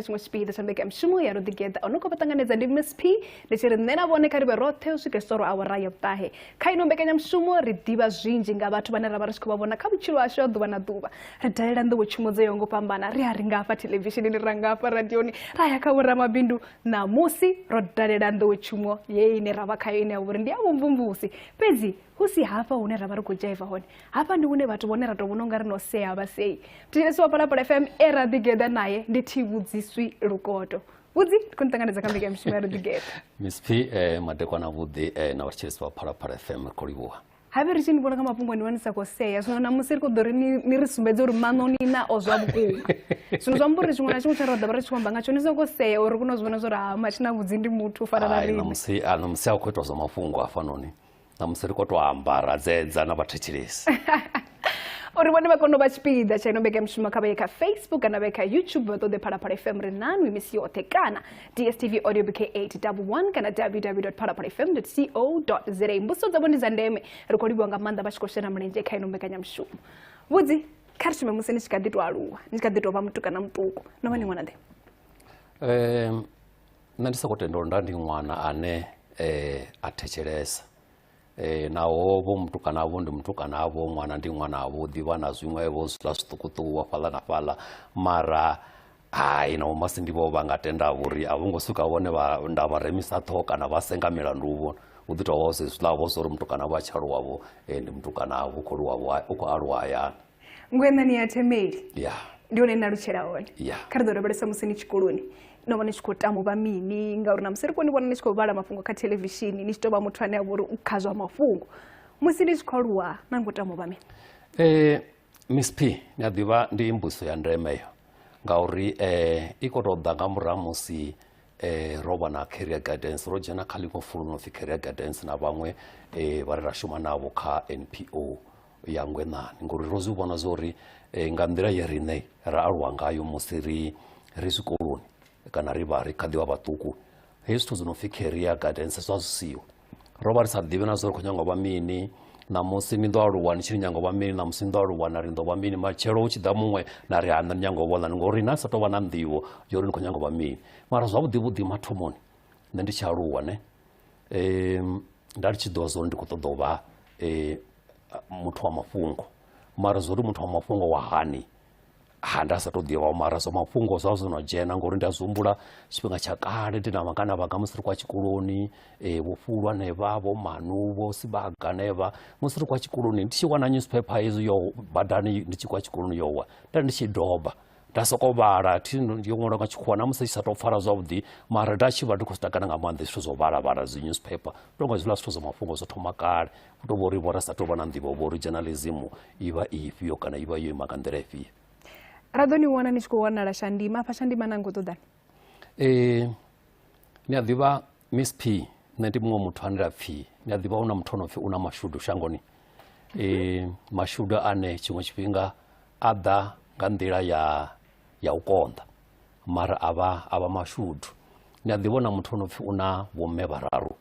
chimwe chipida chambeke mshumo ya rodigeda onuko batanganeza ndi Miss P ndechiri nena bone karibe rothe usike soro awara yoptahe kaino mbekanya mshumo ridiba zvinji nga bathu bane rabarishiko babona kabuchiro asho duba na duba ridalira ndo chimoze yongo pambana ri haringa fa television ni ranga fa radio ni raya kawura mabindu na musi rodalira ndo chimo ye ne rabakayo ine uri ndi abumvumvusi pezi husi hapa une rabaru kujaiva hone hapa ndi une bathu bone rato bononga rino seya basei tireso pala FM era digeda naye nditibudziswi rukoto budzi kuntanganiza kambike mshimero digeda Miss P madekwana budzi na wachiriswa pala FM koliwa habe richini bona kama pungwa niwanisa kwa seya sino na musiri kudori ni risumbedze uri manoni na ozwabuku sino zwamburi chimwe na chimwe charoda bara chikwamba ngacho niso kwa seya uri kunozvona zora machina budzi ndi mutu farana rini namusi akwetwa zamafungo afanoni namusiri koto ambara dzedza na batechirisi uri bone bakono bachipida chaino beke mshuma kabeka Facebook na beka YouTube to the Parapara FM renanu imisi yote kana DSTV audio bk 811 kana www.paraparafm.co.za mbuso zaboni zandeme rikolibu wanga manda bashikoshena mrenje kaino beka nyamshuma budzi karshime museni chikadito aluwa chikadito pamutuka na mtuko no mani mwana de nandisa kutendo ndandi mwana ane atecheresa nawo bo mtukana abo ndi mtukana abo mwana ndi mwana abo divana zwimwevo zlasitukutu wafala na fala mara ino masi ndibo bangatenda buri abongosuka bone ba ndaba remisa thoka na basengamela ndubo udita wose slavo soro mtukana bacharo wabo ndi mtukana abo ko ruwabo uko arwaya ngwena ni atemeli ndio nena ruchera wone karidoro bale samusini chikoloni no bane chikotamu bamini ngauri na mseri koni bona nichikobala mafungo ka television nichitoba mutwane aburu ukazwa mafungo musini chikolwa nangotamu bamini Miss P nyadiva ndi imbuso ya ndremeyo ngauri ikotoda ngamuramusi roba na career guidance rojena kaliko full no career guidance na bamwe barashuma nabo ka NPO yangwena ngori rozu bona zori ngandira yerine ra arwangayo musiri risikoloni kana ribari kadiwa batuku hesto zinofikheria guidance swasiyo robert sadivena zoro kunyanga bamini na musini ndo wani chinyanga bamini na musindo wana rindo bamini machero uchidamumwe na riana nyanga bola ngori na sato bana ndiwo yori kunyanga bamini mara zwabu dibudi mathomoni ndi charuwa ne ndari chidozo ndikutodoba muthu wa mafungo mara zori muthu wa mafungo wa hani handa sato diwa mara so mafungo zazo no jena ngori ndazumbula chipinga chakale ndina makana bagamusiri kwa chikoloni bufulwa ne babo manubo sibaga neva musiri kwa chikoloni ndichiwana newspaper izo yo badani ndichikwa chikoloni yowa ndichidoba ndasokobara tino yongora kwa chikwana musisi sato fara zobdi mara ndachiba ndikustakana ngamande zvizo bara zi newspaper ndongo zvila zvizo mafungo zotoma kale kutobori bora sato bana ndibo bori journalism iva ifio kana iva yo makanderefi radoni wana nichikuwana la shandima pa shandima nango todani niadhiva Miss P nandi mwa mutwanira phi niadhiva una mthono phi una mashudu shangoni mashudu ane chimwe chipinga ada ngandira ya ukonda mara aba mashudu niadhiva na mthono phi una bomme bararu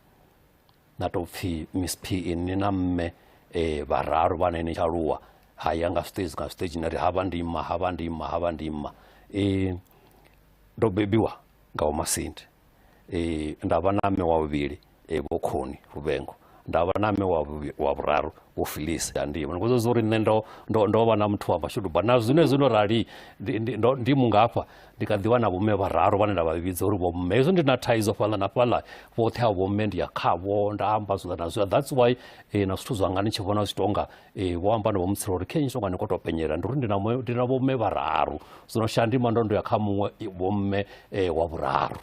nato phi Miss P inina mme bararu bane ni charuwa hayanga stage nari habandima do bebiwa ngawo masinde ndaba name wabili bokhoni rubengo ndaba name waburaru ufilisi andimo ngozo zori nendo ndo bana mthu wa mashudu bana zino rali ndi mungapha ndikadhiwa na bomme bararu bana ndababidza uri bomme zo ndina thaizo fala na fala vothe abo mendi yakhabo ndamba zo nazo that's why na swithu zwangani chivona sitonga wamba ndo bomtsiro uri kenyi songa nikotopenyera nduri ndina bomme bararu zino shandima ndo yakhamwe bomme wa buraru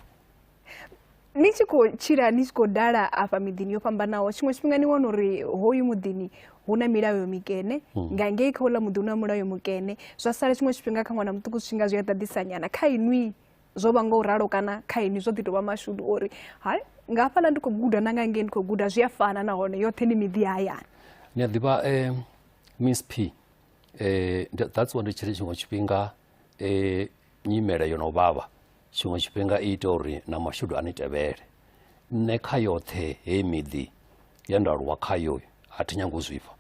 nichiko chira nichiko dala apa midini yopambanawo chimwe chipinga ni wono ri hoyu mudini huna milayo mikene ngange ikhola muduna mulayo mukene zwasala chimwe chipinga kangwana mtuku chinga zwa dadisanyana khainwi zobango raro kana khaini zodito ba mashudu ori ha ngafala ndiko guda nanga ngeni ko guda ziyafana na hone yothe ni midhi aya ni diba Miss P that's what chimwe chipinga nyimere yono baba chimwe chipinga itori na mashudu anitebere nekhayothe emidhi yandarwa khayo atinyanguzviva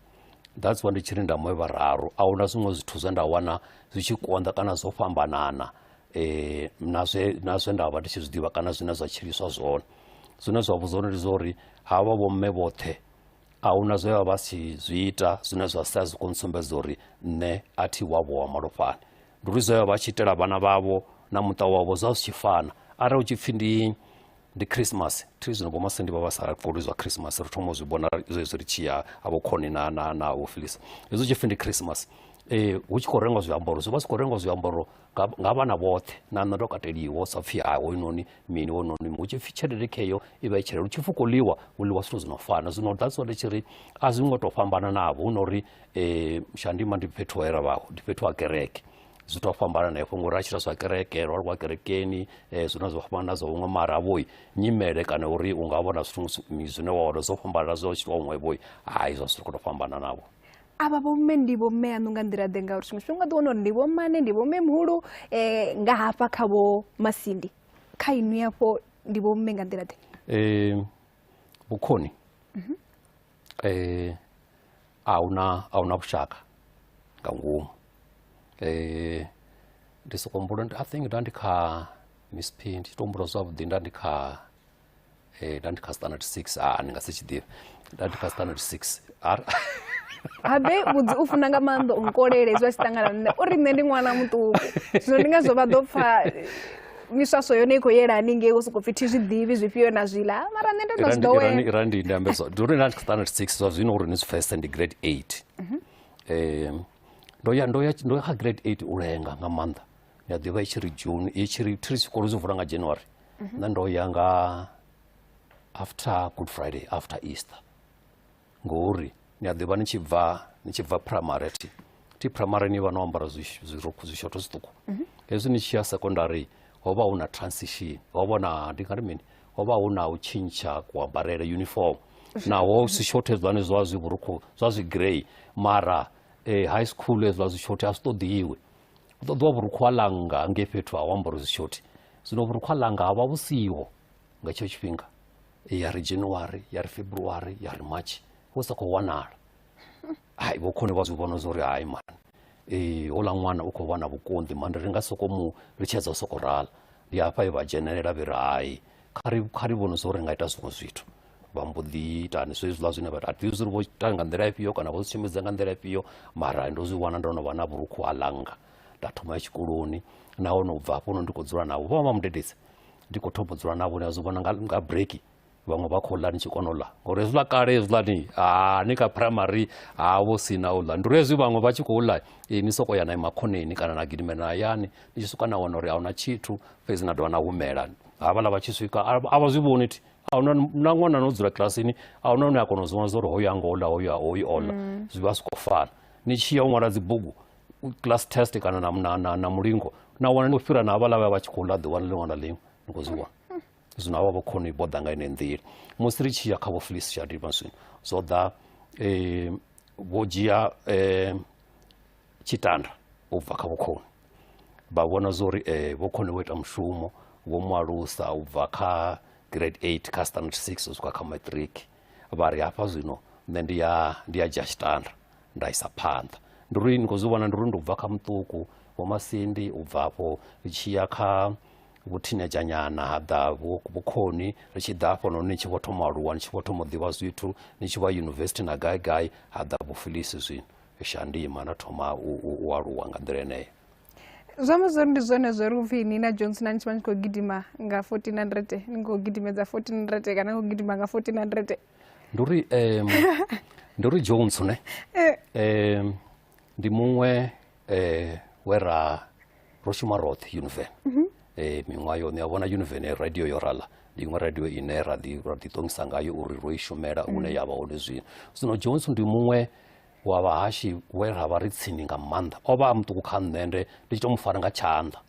that's what chirinda mwe bararu auna zimwe zwithu zanda wana zvichikonda kana zofambanana nazwe ndavha ndi tshi zwi ḓivha kana zwine zwa tshiliswa zwone zwine zwa vhudza uri ndi zwa uri havha vhomme vhoṱhe ahuna zwe vha tshi zwi ita zwine zwa sia zwi khou ntsumbedza uri nṋe a thi wavho wa malofhani ndi uri zwe vha tshi itela vhana vhavho na muṱa wavho zwa zwi tshi fana arali hu tshi pfhi ndi Christmas thi zwino vho masendi vha sa koli zwa Christmas ri thoma zwi vhona zwezwi ri tshi ya avo khoni na ofilisa hezwo tshi pfhi ndi Christmas hu tshi khou rengwa zwiambaro zwi vha si khou rengwa zwiambaro nga vhana vhoṱhe na nṋe ndo kateliwa sa pfhi hoyunoni mini hoyunoni hu tshi pfhi tshelede kheyo i vha i tshelede hu tshi pfhi khou ḽiwa hu ḽiwa zwithu zwi no fana zwino that's what tshi ri a zwi ngo tou fhambana navho hu no uri Shandima ndi fhethu ha eravhaho ndi fhethu ha kereke zwi tou fhambana na ifho ngori a tshita zwa kereke ro aluwa kerekeni zwine zwa fhambana na zwa huṅwe mara vhoi nyimele kana uri u nga vhona zwithu zwine wa wana zwo fhambana zwo tshitwa huṅwe vhoi hayi zwa zwi khou tou fhambana navho ava vhomme ndi vhomme anu nga nḓila ḓe ngauri tshiṅwe tshifhinga ḓi wana uri ndi vhommane ndi vhomme muhulu nga hafha kha vho Masindi kha inu yafho ndi vhomme nga nḓila ḓe Bukhoni ahuna vhushaka nga ngomu ndi soko humbula I think nda ndi kha Miss P ndi to humbula zwavhuḓi nda ndi kha standard 6 ndi nga si tshi ḓivha nda ndi kha standard 6 habe vhudzi u funa nga maanḓa u nkolele zwa tshi ṱangana nṋe uri nṋe ndi ṅwana muṱuku zwino ndi ngazwo vha ḓo pfha miswaswo yone i khou yela haningei u sokou pfhi thi zwiḓivhi zwifhio na zwiḽa mara nṋe ndo no zwi ḓowela irandi ndi ambe zwa ndi uri nda ndi kha standard 6 zwa zwino uri ni zwi pfhesesa ndi grade 8 ndo ya kha grade 8 u lenga nga maanḓa ya ḓivha i tshi ri June i tshi ri tshikolo zwi vula nga January nṋe ndo ya nga after Good Friday after Easter ngori ni a ḓivha ni tshi bva primary ti primary ni vha no ambara zwishoto zwiṱuku hezwi ni tshi ya secondary ho vha hu na transition ho vha na ndi nga ri mini ho vha hu na u tshintsha kuambarele uniform naho zwishoto hezwiḽani zwa zwi vhurukhu zwa zwi grey mara high school hezwiḽa zwishoti a zwi ṱoḓiwi hu ṱoḓiwa vhurukhu ha langa ngei fhethu ha u ambara zwishoti zwino vhurukhu ha langa ha vha vhu siho nga tshetsho tshifhinga ya ri January ya ri February ya ri March hu sa khou wanala hayi Bukhoni vha zwi vhona zwa uri hayi mani hola ṅwana u khou wana vhukonḓi mani ri nga soko mu litshedza u soko rala ndi hafha vha dzhenelela vhi ri hayi kha ri vhone zwa uri ri nga ita zwiṅwe zwithu vha mbo ḓi ita ni zwezwiḽa zwine vha ḓivhi uri vho ita nga nḓila ifhio kana vho zwi tshimbidza nga nḓila ifhio mara ndo zwi wana ndo no vha na vhurukhu ha langa nda thoma ya tshikoloni nahone u bva hafho no ndi khou dzula navho vha mudededzi ndi khou thoma u dzula navho ni a zwi vhona nga breaki vhaṅwe vha khou ḽa ni tshi kona u ḽa ngori hezwiḽa kale hezwiḽani ni kha primary vho sina u ḽa ndi uri hezwi vhaṅwe vha tshi khou ḽa ni soko ya na makhoneni kana na gidimela hayani ni tshi swika na wana uri a huna tshithu fhedzi na dovha na humela havhaḽa vha tshi swika a vha zwi vhoni ti ahuna na ṅwana no dzula kilasini ahuna hune a kona u zwi vhona zwa uri hoyu anga u ḽa hoyu o ḽa zwi vha zwi khou fana ni tshi ya u ṅwala dzibugu class test kana na mulingo na wana ni u fhira na havhaḽa vha tshi khou ḽa ḓuvha liṅwe na liṅwe ni khou zwi vhona zwino havha Bukhoni boḓa nga ine nḓila musi ri tshi ya kha vho Phyllis Shadima zwino zwo ḓa vho dzhia tshitanda u bva kha Bukhoni vha vhona zwa uri Bukhoni vho ita mushumo vho mu alusa u bva kha grade 8 kha standard 6 u swika kha matric vha ri hafha zwino nṋe ndi ya dzhia tshitanda nda isa phanḓa ndi uri ni khou zwi vhona ndi uri ndi u bva kha muṱuku vho Masindi u bva hafho ri tshi ya kha vhuthineja nyana ha ḓa Bukhoni ri tshi ḓa hafho noni ni tshi vho thoma aluwa ni tshi vho thoma u ḓivha zwithu ni tshi vha university na gai ha ḓa vho Phyllis zwino Shandima na thoma u aluwa nga nḓila eneyo zwa zwo ndi zwone zwo ri upfhi ni na Johnson ni tshi vha ni khou gidima nga 1400 ni khou gidimedza 1400 kana ni khou gidima nga 1400 ndi uri Johnson ndi muṅwe we ro shuma roṱhe Univen miṅwaha yone ya vhona Univen radio yo rala ndi iṅwe radio ine ra ḓi ṱongisa ngayo uri ro i shumela hune ya vha hone zwino Johnson ndi muṅwe wa vhahashi we ra vha ri tsini nga maanḓa o vha a muṱuku kha nṋe ndi tshi tou mu fara nga tshanḓa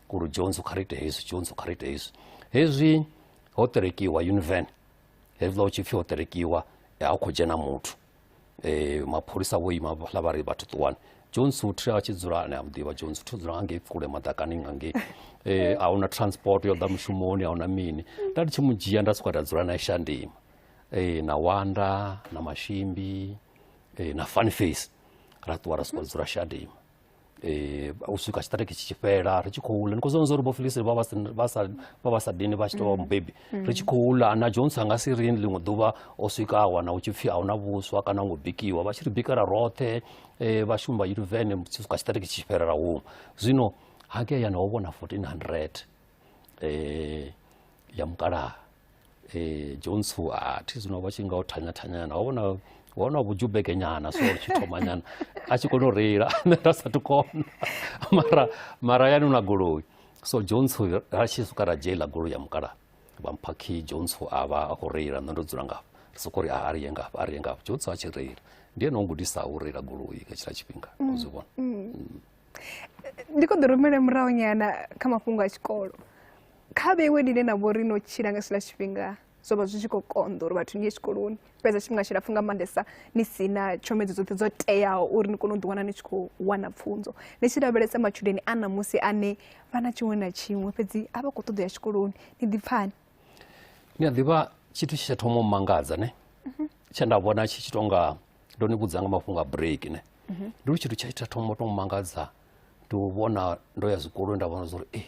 uri Johnson kha ri ite hezwi Johnson kha ri ite hezwi ho terekiwa Univen hezwiḽa hu tshi pfhi ho terekiwa a khou dzhena muthu mapholisa vho ima vha vha ri vha ṱuṱuwani Johnson u tea a tshi dzula ane a muḓivha Johnson u dzula ngei kule madakani nga ngei a huna transport yo ḓa mushumoni a huna mini nda ndi tshi mu dzhia nda swika nda dzula nae Shandima na Wanda na Mashimbi na Funny Face ra ṱuwa ra swika dzula Shandima u swika tshiṱariki tshi fhela ri tshi khou ḽa ni khou zona uri vho Felicity vha sa dini vha tshi tou vha mubebi ri tshi khou ḽa na Jones anga si ri ḽiṅwe ḓuvha o swika a wana u tshi pfhi a huna vhuswa kana ngo bikiwa vha tshi ri bikela roṱhe vhashumi vha Univen tshi swika tshiṱariki tshi fhela ra huma zwino hake yana ho vhona 1400 ya mukalaha Jones thi zwino vha tshi nga u thanya ho vhona vhujubeke nyana so ri tshi thoma nyana a tshi kona u reila nda sa tu kona mara yani una goloi so Jones ra tshi suka ra jaila goloi ya mukalaha vha mphakhi Jones avha a khou reila ndo dzula ngafha ri soko ri a ri yenga Jones a tshi reila ndiye no ngudisa u reila goloi kha tshila tshifhinga uzivona ndiko ḓo rumela murahu nyana kha mafhungo a tshikolo kha vhewe ndine na vhori no tshila nga sila tshifhinga so vha zwi tshi khou konḓa uri vhathu niye tshikoloni fhedza tshifhinga tshilapfu nga maanḓesa ni si na tshomedzo dzoṱhe dzo teaho uri ni kone u ḓiwana ni tshi khou wana pfunzo ni tshi lavhelesa matshudeni a namusi ane vha na tshiṅwe na tshiṅwe fhedzi a vha khou ṱoḓa ya tshikoloni ni ḓipfani ni a ḓivha tshithu tshi tsha thoma u mangadza ne tshe nda vhona tshi tshi tonga ndo ni vhudza nga mafhungo a break ne ndi tshithu tsha ita thoma u mangadza ndi u vhona ndo ya zwikoloni nda vhona uri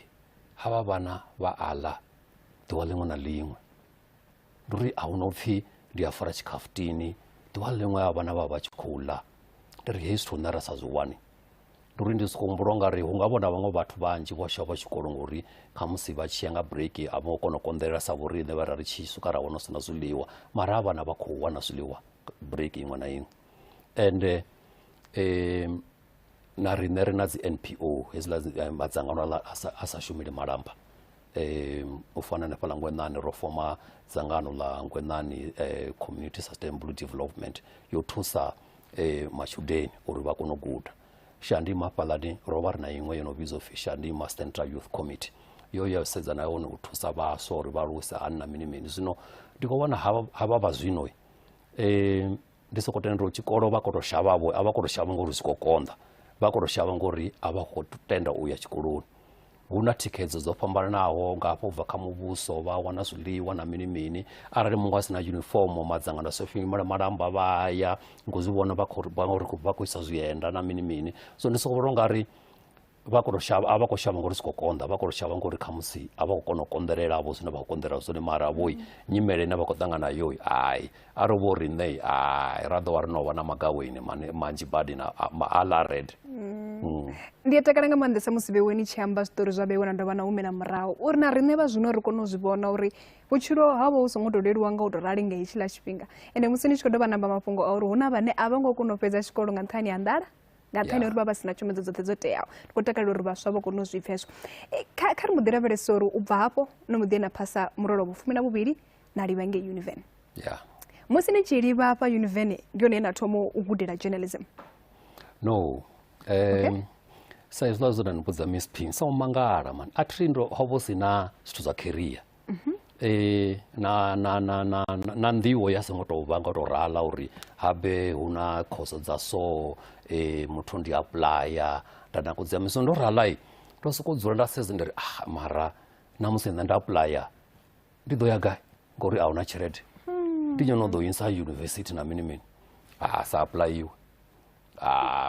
havha vhana vha aḽa ḓuvha ḽiṅwe na ḽiṅwe ndi uri a huna upfhi ndi a fara tshikhaftini ḓuvha ḽiṅwe ya vhana vha tshi khou ḽa ndi ri hei zwithu nṋe ra sa zwi wani ndi uri ndi sokou humbula ungari hu nga vhona vhaṅwe vhathu vhanzhi vho shavha tshikolo ngori khamusi vha tshi ya nga break a vho kona u konḓelela sa vhoriṋe vha ri tshi suka ra wana hu sina zwiḽiwa mara vhana vha khou wana zwiḽiwa break iṅwe na iṅwe ende na riṋe ri na dzi NPO hezwiḽa madzangano a sa shumeli malamba u fana na fhaḽa Ngwenani ro foma dzangano ḽa Ngwenani Community Sustainable Development yo thusa matshudeni uri vha kone u guda Shandima hafhaḽani ro vha ri na iṅwe yo no vhidzwa upfhi Shandima Central Youth Committee yo ya sedza na yone u thusa vhaswa uri vha aluwise hani na mini mini zwino ndi khou vhona havha vha zwino ndi soko tenda uri tshikolo vha khou tou shavhavho a vha khou tou shavha ngori zwi khou konḓa vha khou tou shavha ngori a vha khou tenda u ya tshikoloni hu na thikhedzo dzo fhambananaho nga hafho bva kha muvhuso vha wana zwiḽiwa na mini mini arali muṅwe a sina uniform madzangano a sofimela malamba vha ya ngo zwi vhona vha khou isa zwienda na mini mini so ndi soko vhona ungari vha khou shavha a vha khou shavha ngori zwi khou konḓa vha khou shavha ngori khamusi a vha khou kona u konḓelela avho zwine vha khou konḓelela zwone mara vhoi nyimele ine vha khou ṱangana nayo ari vho riṋe ra ḓo wa ri no vha na magaweni manzhi badi na aḽa red ndi a takala nga maanḓesa musi vhewe ni tshi amba zwiṱori zwa vhewe na dovha na humela murahu uri na riṋe vha zwino ri kone u zwi vhona uri vhutshilo havho hu songo tou leluwa nga u tou rali nga hetshiḽa tshifhinga ende musi ni tshi khou dovha namba mafhungo a uri hu na vhane a vha ngo kona u fhedza tshikolo nga nṱhani ha nḓala nga nṱhani uri vha vha sina tshomedzo dzoṱhe dzo teaho ndi khou takalela uri vhaswa vha kone u zwi pfheswa kha ri mu ḓi lavhelesa uri u bva hafho no mu ḓi na phasa murolo vhufumi na vhuvhili na livha ngei Univen musi ni tshi livha hafha Univen ndi yone na thoma u gudela journalism no sa izwi zwo ni vhudza Miss P sa u mangala man a thi ndo ho vho sina zwithu zwa career na nḓivho ya songo tou vha nga tou rala uri habe hu na khoso dza so muthu ndi aplya nda na kudzia miso ndo rala ndo sokou dzula nda sedza ndi ri mara na musi nṋe nda aplya ndi ḓo ya gai ngori a huna tshelede ndi nyono ḓo insa university na mini mini sa aplayiwe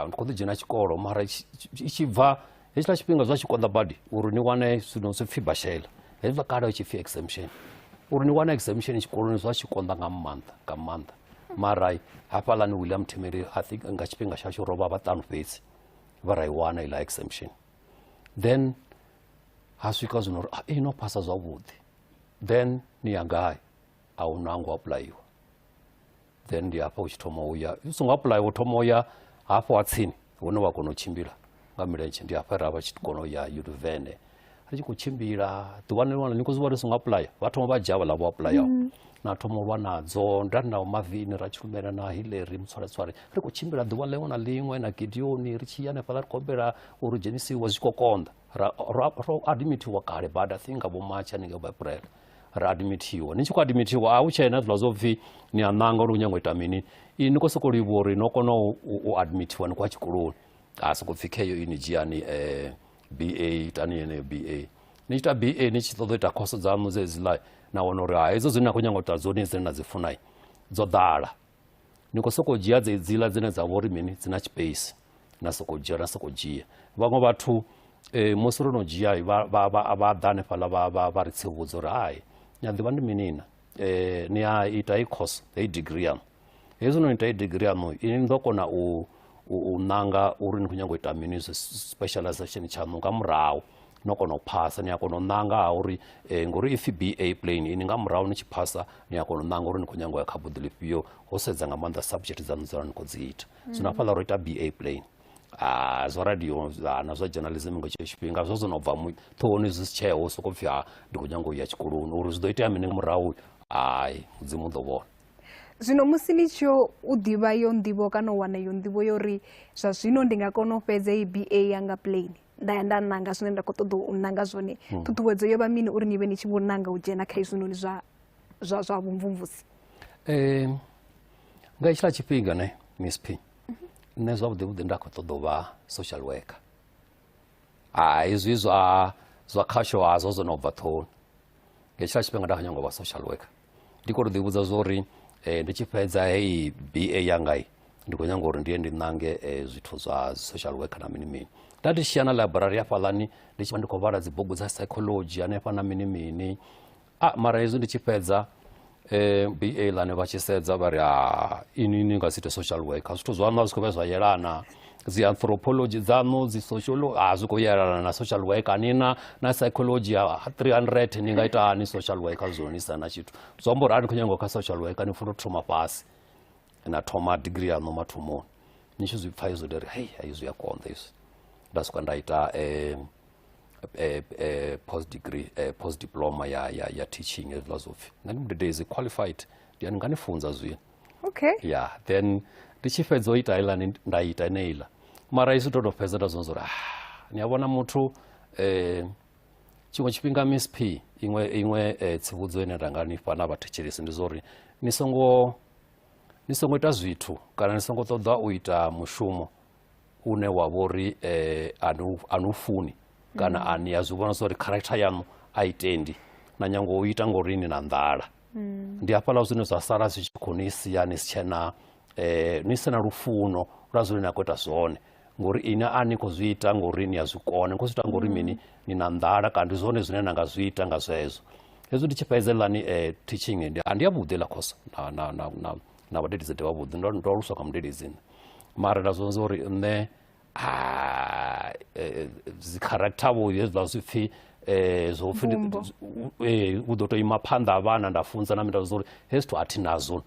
ndi khou ḓi dzhena tshikolo mara i tshi bva hetshiḽa tshifhinga zwa tshi konḓa badi uri ni wane zwino zwi pfhi bashela hezwiḽa kale tshi pfhi exemption uri ni wane exemption tshikoloni zwa tshi konḓa nga maanḓa mara hafhaḽani William Temeli I think nga tshifhinga tshashu ro vha vhaṱanu fhedzi vha ra i wana iḽa exemption then ha swika zwino uri no phasa zwavhuḓi then ni ya gai a hu nango aplayiwa then ndi hafha u tshi thoma uya u songo aplayiwa u thoma uya hafho ha tsini hune wa kona u tshimbila nga milenzhe ndi hafha ra vha tshi kona u ya Univen ri tshi khou tshimbila ḓuvha ḽiṅwe ni khou zwi vha ri songo aplaya vha thoma vha dzhavha ḽa vho aplayaho na thoma u lwa nadzo nda ri naho mavini ra tshi lumela na Hillary Mutswaresware ri khou tshimbila ḓuvha ḽiṅwe na ḽiṅwe na Gideon ri tshi ya hanefhaḽa ri khou humbela uri dzhenisiwa zwi khou konḓa ro admithiwa kale bada I think nga vho March haningei vho April ra admithiwa ni tshi khou admithiwa a hu tshena zwiḽa zwo pfhi ni a ṋanga uri u nyango ita mini ni khou sokou livha uri no kona u admithiwa ni kwa tshikoloni a sokou pfhi kheyo ini dzhiani BA tani yeneyo BA ni ita BA ni tshi ṱoḓa ita khoso dzaṋu dzedziḽa na wana uri hedzo zwine na khou nyanga u ita dzone dzine na dzi funai dzo ḓala ni khou sokou dzhia dzedziḽa dzine dza vha uri mini dzi na space na soko dzhia vhaṅwe vhathu musi ro no dzhia vha ḓa hanefhaḽa vha ri tsivhudza uri hai ni a ḓivha ndi minina ni a ita i course hei degree yaṋu hezwi no ita i degree yaṋu ini ni ḓo kona u ṋanga uri ni khou nyanga u ita mini specialization tshaṋu nga murahu no kona u phasa ni a kona u ṋanga uri ngori if BA plane ini nga murahu ni tshi phasa ni a kona u ṋanga uri ni khou nyanga u ya kha buḓi ḽifhio ho sedza nga maanḓa subject dzaṋu dzine ni khou dzi ita zwino hafhaḽa ro ita BA plane zwa radio na zwa journalism nga tshetsho tshifhinga zwo no bva ṱhohoni zwi si tsheho sokou pfhi ndi khou nyanga u ya tshikoloni uri zwi ḓo itea mini nga murahu hayi mudzimu u ḓo vhona. Zwino musi ni tshi u ḓivha yo nḓivho kana u wana yo nḓivho yo uri zwa zwino ndi nga kona u fhedza i BA yanga plane nda ya nda ṋanga zwine nda khou ṱoḓa u ṋanga zwone ṱhuṱhuwedzo yo vha mini uri ni vhe ni tshi vho ṋanga u dzhena kha hezwinoni zwa vhumvumvusi? Nga hetshiḽa tshifhinga ne Miss P nṋe zwavhuḓi nda khou ṱoḓa u vha social worker hezwi zwa khasho hazwo zwo no bva ṱhohoni nga hetshiḽa tshifhinga nda khou nyanga u vha social worker ndi khou ḓi vhudza zwa uri ndi tshi fhedza hei BA yangai ndi khou nyanga uri ndiye ndi ṋange zwithu zwa social worker na mini mini nda ndi tshi ya na library hafhaḽani ndi tshi vha ndi khou vhala dzibugu dza psychology hanefha na mini mini mara hezwi ndi tshi fhedza BA ḽane vha tshi sedza vha ri ini ni nga si ite social worker zwithu zwaṋu a zwi khou vha zwa yelana dzi anthropology dzaṋu dzi sociology zwi khou yelana na social worker ni na psychology ya 300 ni nga ita hani social worker zwone isa na tshithu zwi amba uri a ni khou nyanga kha social worker ni funa u thoma fhasi na thoma degree yaṋu mathomoni ni tshi zwi pfha hezwo ndi ri hei hezwi ya konḓa hezwi nda swika nda ita post diploma ya teaching philosophy ngani mudededzi qualified ndiani ngani funza zwino yeah then ndi tshi fhedza u ita iḽani nda ita neila mara isi tou fhedza nda zwona uri ni a vhona muthu tshiṅwe tshifhinga Miss P iṅwe tsivhudzo ine nda nga ni fha na vhathetshelesi ndi zwa uri ni songo ita zwithu kana ni songo ṱoḓa u ita mushumo une wa vha uri anu funi kana ani a zwi vhona zwa uri character yaṋu a itendi na nyango u ita ngori ni na nḓala ndi hafhaḽa zwine zwa sala zwi tshi khou ni sia ni si tshena ni si na lufuno lwa zwine na khou ita zwone ngori ini a ni khou zwi ita ngori ni a zwi kona ni khou zwi ita ngori mini ni na nḓala kana ndi zwone zwine na nga zwi ita nga zwezwo hezwi ndi tshi fhedzelani teaching ndi yavhuḓi ḽa khosa na vhadededzi ndi vhavhuḓi ndo aluswa kha mudededzini mara nda zwona zwa uri nṋe dzi character vho hezwiḽa zwi pfhi zwo pfhi u ḓo tou ima phanḓa ha vhana nda funza na mi nda zwa uri hezwi zwithu a thi nazwo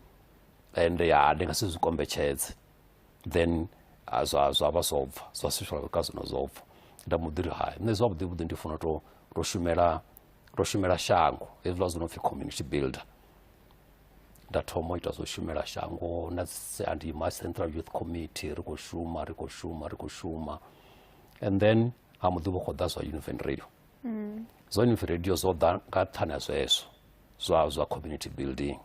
ende ndi nga si zwi kombetshedze then zwa vha zwo bva zwa social worker zwino zwo bva nda mu ḓiri hai nṋe zwavhuḓi ndi funa tou shumela shango hezwiḽa zwi no pfhi community builder nda thoma u ita zwo shumela shango na ndi ma Central Youth Committee ri khou shuma and then ha muḓivha khou ḓa zwa Univen Radio zwa Univen Radio zwo ḓa nga ṱhani ha zwezwo zwa community building.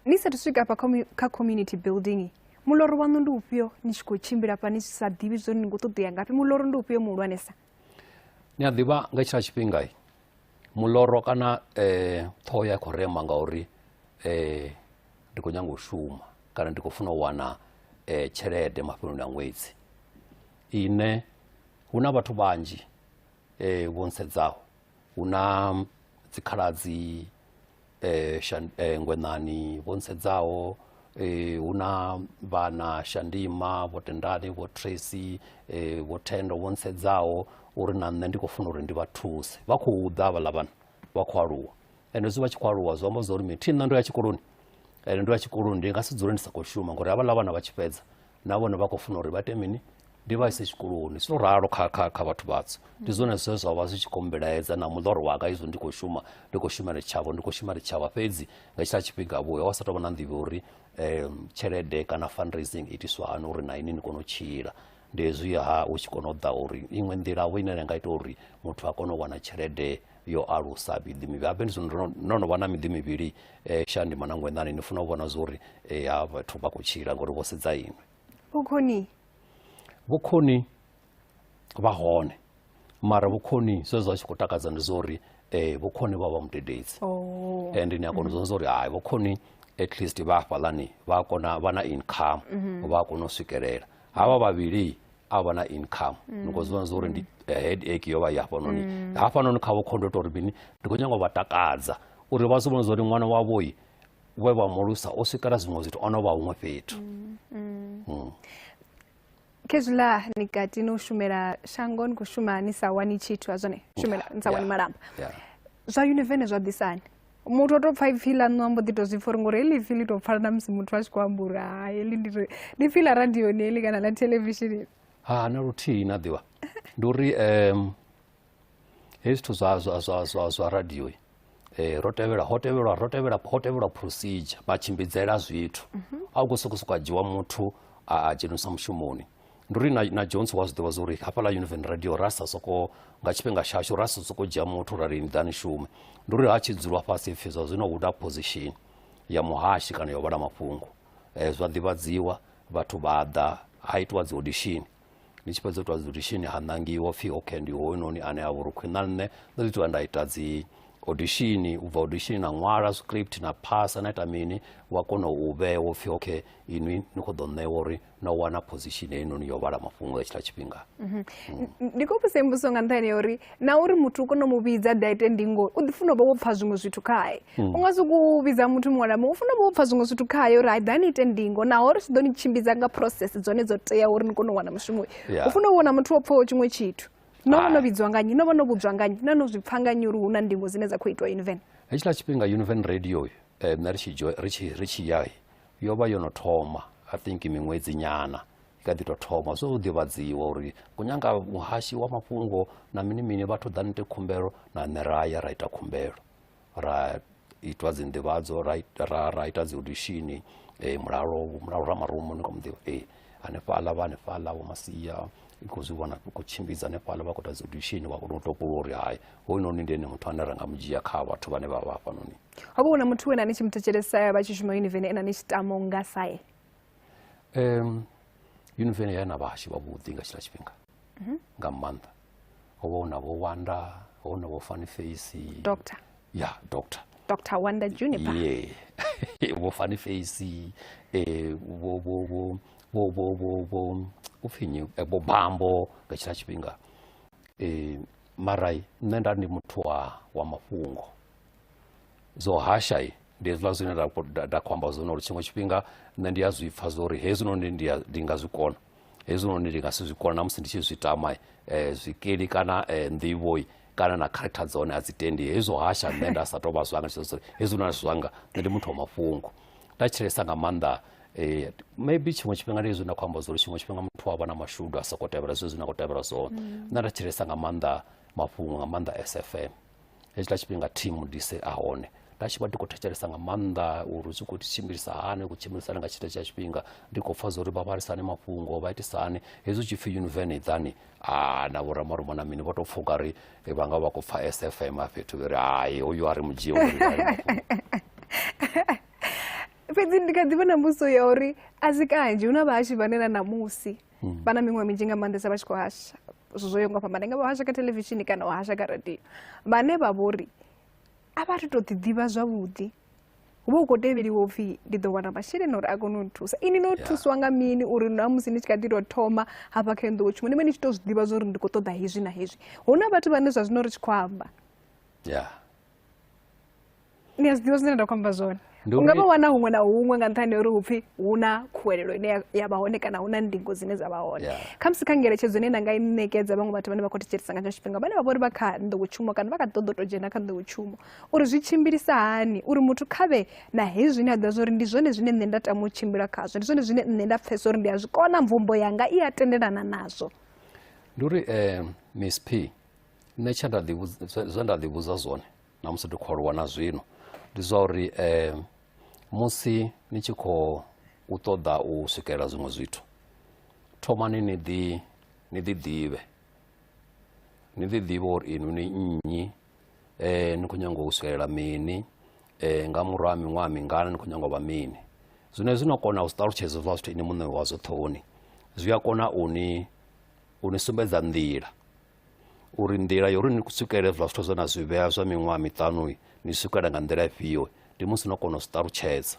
Ni sathu swika hafha kha community building muloro waṋu ndi ufhio ni tshi khou tshimbila hafha ni sa ḓivhi zwone ni khou ṱoḓa ya ngafhi muloro ndi ufhio muhulwanesa? Ni a ḓivha nga tshila tshifhinga muloro kana ṱhoho ya khou rema ngauri ndi khou nyanga u shuma kana ndi khou funa u wana tshelede mafheloni a ṅwedzi ine hu na vhathu vhanzhi vho nsedzaho hu na dzikhaladzi Ngwenani vho nsedzaho hu na vhana Shandima vho Tendani vho Tracy vho Thendo vho nsedzaho uri na nṋe ndi khou funa uri ndi vha thuse vha khou ḓa havhaḽa vhana vha khou aluwa ende zwi vha tshi khou aluwa zwi amba zwa uri thi nṋe ndo ya tshikoloni ndo ya tshikoloni ndi nga si dzule ndi sa khou shuma ngori havhaḽa vhana vha tshi fhedza na vhone vha khou funa uri vha ite mini ndi vha ise tshikoloni zwo ralo kha vhathu vhathu ndi zwone zwine zwa vha zwi tshi khou mbilaedza na muḽoro wanga izwo ndi khou shumela tshavho fhedzi nga tshila tshifhinga vhuya wa sa tou vha na nḓivho uri tshelede kana fundraising itiswa hani uri na ini ni kone u tshila ndi hezwi u tshi kona u ḓa uri iṅwe nḓila ine ya nga ita uri muthu a kone u wana tshelede yo alusa miḓi mivhili habe ndi zwino no no vha na miḓi mivhili Shandima na Ngwenani ni funa u vhona zwa uri vhathu vha khou tshila ngori vho sedza iṅwe vhukhoni vha hone mara vhukhoni zwe zwa tshi khou takadza ndi zwa uri vhukhoni vha vha mudededzi and ni a kona u zwona zwa uri hai vhukhoni at least vha hafhaḽani vha na income vha kona u swikelela havha vhavhili a vha na income ni khou zwiwana zwa uri ndi headache yo vha i hafhanoni khavho khondo ita uri mini ndi khou nyanga u vha takadza uri vha zwi vhone zwa uri ṅwana wavhoi we vha mulusa o swikela zwiṅwe zwithu ono vha huṅwe fhethu. Khezwiḽa ni kati no shumela shango ni khou shuma ni sa wani tshithu zwone shumela ni sa wani malamba zwa Univen zwa ḓisani muthu o tou pfha ipfhi ḽa no ambo ḓi tou zwi pfha uri ngori heḽi ipfhi ḽi tou pfhala na musi muthu a tshi khou amba uri hai heḽi ndi pfhi ḽa radioni heḽi kana ḽa television na luthihi na ḓivha ndi uri hezwi zwithu zwa radio ho tevhelwa procedure matshimbidzela zwithu a u khou sokou dzhiwa muthu a dzhenisa mushumoni ndi uri na Jones wa zwi ḓivha zwa uri hafhaḽa Univen radio ra sa sokou nga tshifhinga tshashu ra sa sokou dzhia muthu ra ri ni ḓani shume ndi uri ha tshi dzulwa fhasi pfhi zwa zwino hu na position ya muhashi kana ya u vhala mafhungo zwa ḓivhadziwa vhathu vha ḓa ha itiwa dzi audition ni tshi fhedza u itiwa dzi audition ha ṋangiwa pfhi okay ndi hoyunoni ane a vha uri khwina nṋe ndo ḓi itiwa nda ita dzi audition u bva audition na ṅwala script na phasa na ita mini wa kona u vhea upfhi okay inwi ni khou ḓo ṋewa uri no wana position heinoni yo vhala mafhungo ya tshila tshifhinga. Ndi khou vhusa mbuso nga nṱhani ya uri na uri muthu u kone u mu vhidza da ite ndingo u ḓi funa u vha wo pfha zwiṅwe zwithu khae u nga sokou vhidza muthu muṅwe na muṅwe u funa u vha wo pfha zwiṅwe zwithu khae uri hai ḓani ite ndingo naho ri tshi ḓo ni tshimbidza nga process dzone dzo teaho uri ni kone u wana mushumo u funa u vhona muthu wo pfhaho tshiṅwe tshithu no vha no vhidzwa nga nnyi no vha no vhudzwa nga nnyi na no zwi pfha nga nnyi uri hu na ndingo dzine dza khou itwa Univen hetshiḽa tshifhinga Univen radio nṋe ri tshi ya yo vha yo no thoma I think miṅwedzi nyana i kha ḓi tou thoma zwo ḓivhadziwa uri ku nyanga muhashi wa mafhungo na mini mini vhathu ḓa nite khumbelo na nṋe ra ya ra ita khumbelo ra itwa dzi nḓivhadzo ra ita dzi audition mulalo Ramarumo ni khou mu ḓivha hanefhaḽa vho Masia i khou zwi vhona khou tshimbidza hanefhaḽa vha khou ita dzi audition vha khou topula uri hai hoyunoni ndi ene muthu ane ra nga mu dzhia kha vhathu vhane vha vha hafhanoni. Ho vha hu na muthu we na ni tshi muthetshelesa vha tshi shuma Univen ena ni tshi tama nga sae Univen ya na vhahashi vhavhuḓi nga tshila tshifhinga nga maanḓa ho vha hu na vho Wanda ho na vho Funny Face Dr. Wanda Juniper vho Funny Face vho upfinyi vho Bambo nga tshila tshifhinga marai nṋe nda ndi muthu wa mafhungo zwo hashai ndi hezwiḽa zwine nda khou amba zwone uri tshiṅwe tshifhinga nṋe ndi a zwi pfha zwa uri hezwinoni ndi nga zwikona hezwinoni ndi nga si zwikona na musi ndi tshi zwi tama zwikili kana nḓivhoi kana na character dzone a dzi tendi hezwo hasha nṋe nda sa tou vha zwanga hezwinoni zwanga nṋe ndi muthu wa mafhungo nda tshilesa nga maanḓa maybe tshiṅwe tshifhinga ndi hezwi nda khou amba zwa uri tshiṅwe tshifhinga muthu wa vha na mashudu a sokou tevhela zwezwi na khou tevhela zwone nṋe nda tshilesa nga maanḓa mafhungo nga maanḓa SFM hezwiḽa tshifhinga team dise a hone nda tshi vha ndi khou thetshelesa nga maanḓa uri zwi khou tshimbilisa hani kutshimbilisani nga tshite tsha tshifhinga ndi khou pfha zwa uri vha vhalisani mafhungo vha itisani hezwi tshi pfhi Univen ḓani na vho Ramarumo na mini vha tou pfha u nga ri vha nga vha khou pfha SFM a fhethu uri hai hoyu a ri mu dzhie fhedzi ndi kha ḓi vha na mbuso ya uri a si kanzhi hu na vhahashi vhane na ṋamusi vha na miṅwaha minzhi nga maanḓesa vha tshi khou hasha zwithu zwo yaho nga u fhambana nga vha hasha kha televishini kana u hasha kha radio vhane vha vho ri a vha tou ḓiḓivha zwavhuḓi hu vha hu khou tevheliwa upfhi ndi ḓo wana masheleni uri a kone u nthusa ini no thuswa nga mini uri na musi ni tshi kha ḓi tou thoma hafha kha nḓowetshumo ni vhe ni tshi tou zwi ḓivha zwa uri ndi khou ṱoḓa hezwi na hezwi hu na vhathu vhane zwa zwino ri tshi khou amba ni a zwi ḓivha zwine nda khou amba zwone u nga vha wana huṅwe na huṅwe nga nṱhani ya uri hupfhi hu na khuwelelo ine ya vha hone kana hu na ndingo dzine dza vha hone kha musi kha ngeletshedzo ine nda nga i ṋekedza vhaṅwe vhathu vhane vha khou thetshelesa nga tshiṅwe tshifhinga vhane vha vha uri vha kha nḓowetshumo kana vha kha ṱoḓo tou dzhena kha nḓowetshumo uri zwi tshimbilisa hani uri muthu khavhe na hezwi ne a ḓivha zwa uri ndi zwone zwine nṋe nda tama u tshimbila khazwo ndi zwone zwine nṋe nda pfhesa uri ndi a zwi kona mvumbo yanga i a tendelana nazwo ndi uri Miss P nṋe zwe nda ḓivhudza zwone na musi ndi khou aluwa na zwino ndi zwa uri musi ni tshi khou ṱoḓa u swikelela zwiṅwe zwithu thomani ni ḓivhe uri inu ni nnyi ni khou nyanga u swikelela mini nga murahu ha miṅwaha mingana ni khou nyanga u vha mini zwine zwi no kona u ṱalutshedza zwa zwithu ini muṋe wazwo ṱhohoni zwi a kona u ni sumbedza nḓila uri nḓila ya uri ni swikelele zwa zwithu zwe na zwi vhea zwa miṅwaha miṱanu ni swikelela nga nḓila ifhio ndi musi no kona u zwi ṱalutshedza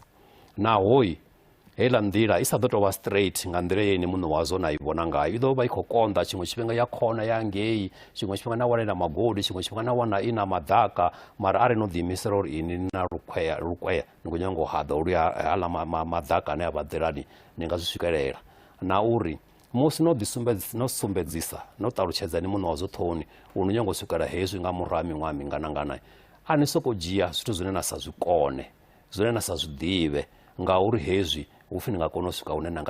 nahoi heiḽa nḓila i sa ḓo tou vha straight nga nḓila ye ene muṋe wazo na i vhona ngayo i ḓo vha i khou konḓa tshiṅwe tshifhinga ya khona ya ngei tshiṅwe tshifhinga na wana i na magodi tshiṅwe tshifhinga na wana i na maḓaka mara arali no ḓiimisela uri ini na lukwea ni khou nyanga u haḓa uri haḽa maḓaka ane a vha ḓelani ni nga zwi swikelela na uri musi no sumbedzisa no ṱalutshedza ni muṋe wazo ṱhoni u no nyanga u swikela hezwi nga murahu ha miṅwaha minganangana a ni sokou dzhia zwithu zwine na sa zwi kone zwine na sa zwi ḓivhe ngauri hezwi upfi ni nga kona u swika hune ni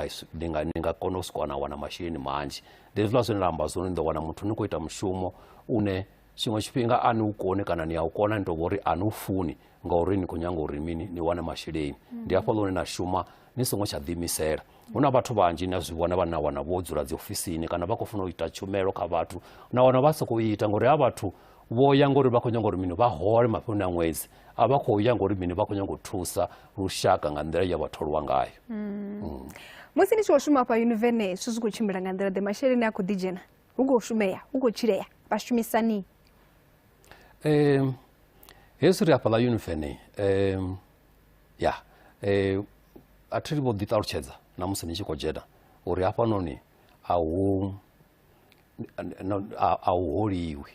nga kona u swika na wana masheleni manzhi ndi hezwiḽa zwine nda amba zwone ni ḓo wana muthu ni khou ita mushumo une tshiṅwe tshifhinga a ni u koni kana ni a u kona ni tou vha uri a ni u funi ngauri ni khou nyanga uri mini ni wane masheleni ndi hafhaḽa hune na shuma ni songo tsha ḓiimisela hu na vhathu vhanzhi na zwi vhona vhane na wana vho dzula dzi ofisini kana vha khou funa u ita tshumelo kha vhathu na wana vha sokou ita ngauri ha vhathu vho ya ngori vha khou nyanga uri mini vha hole mafheloni a ṅwedzi a vha khou ya ngori mini vha khou nyanga u thusa lushaka nga nḓila ya vhatholiwa ngayo musi ni tshi khou shuma hafha Univene zwithu zwi khou tshimbila nga nḓila ḓe masheleni a khou ḓi dzhena hu khou shumea hu khou tshilea vha shumisani hezwi ri hafhaḽa Univene ya a thi vho ḓi ṱalutshedza na musi ni tshi khou dzhena uri hafhanoni a hu holiwi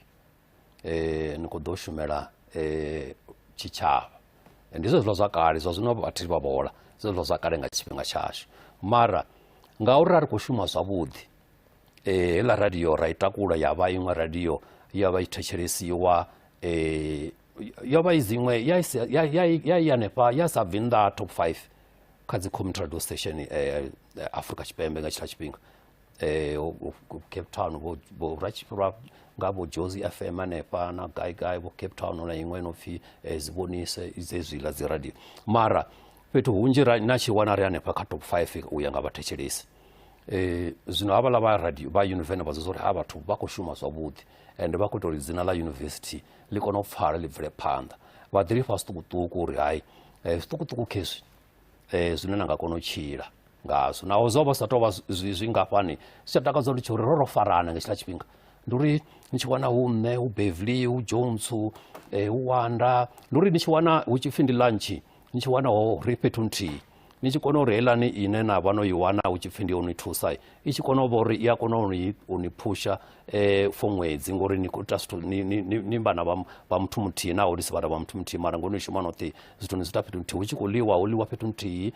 ni khou ḓo shumela tshitshavha ndi zwezwiḽa zwa kale zwa zwino a thi vha vhola zwezwiḽa zwa kale nga tshifhinga tshashu mara ngauri ra ri khou shuma zwavhuḓi heiḽa radio ra i takula ya vha iṅwe radio ya vha i thetshelesiwa yo vha i dziṅwe ya i hanefha ya sa bvi nnḓa top 5 kha dzi community radio station Afrika Tshipembe nga tshila tshifhinga Cape Town vho nga vho Jozi FM hanefha na gai vho Cape Town na iṅwe no pfi Zibonise dzezwiḽa dzi radio mara fhethu hunzhi na tshi wana ri hanefha kha top 5 u ya nga vhathetshelesi zwino havhaḽa vha radio vha Univene vha zwo uri ha vhathu vha khou shuma zwavhuḓi ende vha khou ita uri dzina ḽa university ḽi kone u pfala ḽi bvele phanḓa vha ḓi lifha zwiṱukuṱuku uri hayi zwiṱukuṱuku khezwi zwine na nga kona u tshila ngazwo naho zwo vha sa tou vha zwingafhani zwi tsha takadza ndi tshi uri ro farana nga tshila tshifhinga ndi uri ni tshi wana hu nṋe hu Beverly hu Jones hu Wanda ndi uri ni tshi wana hu tshi pfi ndi lunch ni tshi wana ho ri fhethu nthihi ni tshi kona uri heiḽani ine na vha no i wana hu tshi pfi ndi uni thusa i tshi kona u vha uri i a kona u ni phusha for ṅwedzi ngori ni khou ita zwithu ni vhana vha muthu muthihi naho ni si vhana vha muthu muthihi mara ngori ni shuma noṱhe zwithu ni zwi ita fhethu nthihi hu tshi khou ḽiwa hu ḽiwa fhethu nthihi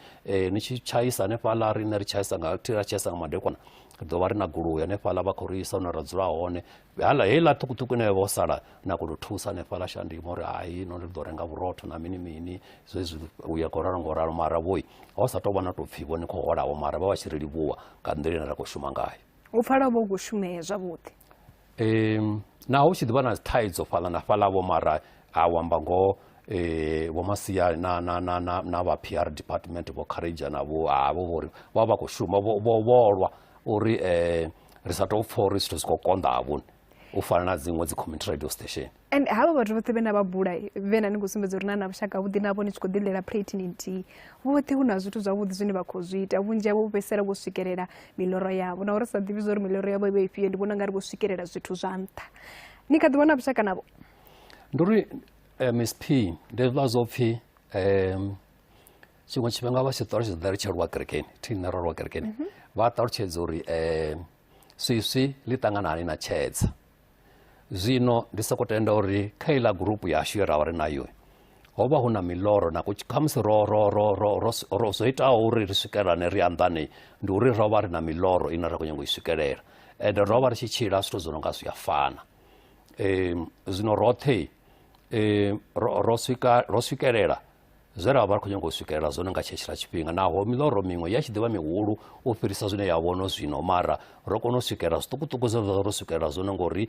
ni tshi tshaisa hanefhaḽa riṋe ri tshaisa nga madekwana ri ḓo vha ri na goloi hanefhaḽa vha khou ri isa hune ra dzula hone heiḽa ṱhukuṱhuku ine vho sala na kona u thusa hanefhaḽa shandimo uri hai no ri ḓo renga vhurotho na mini zwezwi u ya khou ralo ngoralo mara vhoi ho sa tou vha na tou pfhi vho ni khou holaho mara vha vha tshi ri livhuwa nga nḓila ine ra khou shuma ngayo u pfala vho khou shumea zwavhuḓi naho hu tshi ḓivha na thaidzo fhaḽa na fhaḽavho mara a wamba ngoho vho Masia na vha PR department vho Courage navho havho vhori vha vha khou shuma vho volwa uri ri sa tou pfha uri zwithu zwi khou konḓa havhoni u fana na dziṅwe dzi community radio station and havha vhathu vhoṱhe vhe na vha bula vhe na ni khou sumbedza uri na vhushaka vhuḓi navho ni tshi khou ḓilela plate ni nthihi vhoṱhe hu na zwithu zwavhuḓi zwine vha khou zwi ita vhunzhi havho fhedzisela vho swikelela miḽoro yavho na uri sa ḓivhi zwa uri miḽoro yavho i vha ifhio ndi vhona nga ri vho swikelela zwithu zwa nṱha ni kha ḓi vhona vhushaka navho ndi uri Miss P ndi hezwiḽa zwo pfhi tshiṅwe tshifhinga vha tshi ṱalutshedza ri tshi aluwa kerekeni thi nṋe ro aluwa kerekeni vha ṱalutshedza uri swiswi ḽi ṱanganani na tshedza zwino ndi soko tenda uri kha iḽa gurupu yashu ye ra vha ri nayo ho vha hu na miḽoro na khamusi ro zwo itaho uri ri swikelane ri anḓane ndi uri ro vha ri na miḽoro ine ra khou nyanga u i swikelela ende ro vha ri tshi tshila zwithu zwo no nga zwi a fana zwino roṱhe ro swikelela zwe ra vha ri khou nyanga u swikelela zwone nga tshetshiḽa tshifhinga naho miḽoro miṅwe ya tshi ḓivha mihulu u fhirisa zwine ya vhono zwino mara ro kona u swikelela zwiṱukuṱuku zwe ro swikelela zwone ngori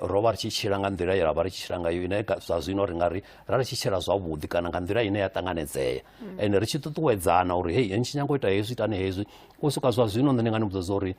ro vha ri tshi tshila nga nḓila ye ra vha ri tshi tshila ngayo ine zwa zwino ri nga ri ra ri tshi tshila zwavhuḓi kana nga nḓila ine ya ṱanganedzea ende ri tshi ṱuṱuwedzana uri hei ni tshi nyanga u ita hezwi itani hezwi u swika zwa zwino nṋe ndi nga ni vhudza uri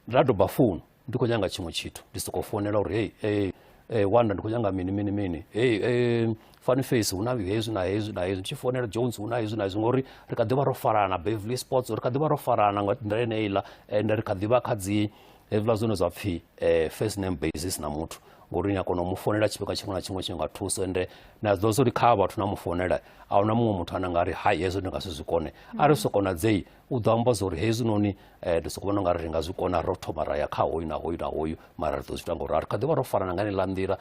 nda doba founu ndi khou nyanga tshiṅwe tshithu ndi sokou founela uri hei Wanda ndi khou nyanga mini hei Funny Face hu na hezwi na hezwi na hezwi tshi founela Jones hu na hezwi na hezwi ngori ri kha ḓivha ro farana Beverly Sports ri kha ḓivha ro farana nga nḓila ine iḽa ende ri kha ḓivha kha dzi hezwiḽa zwone zwa pfhi first name basis na muthu ngori nya kono mufonela tshifhinga tshiṅwe na tshiṅwe tshi nga thusa ende na dzo ri kha vhathu na mufonela ahuna muṅwe muthu ane nga ri hai hezwo ndi nga si zwikone ari so kona dzei u ḓo amba zori hezwi noni ndi soko vhona nga ri nga zwikona ro thoma ra ya kha hoyu na hoyu na hoyu mara ri ḓo zwi ita ngo rari kha ḓivha ro farana nga nila nḓila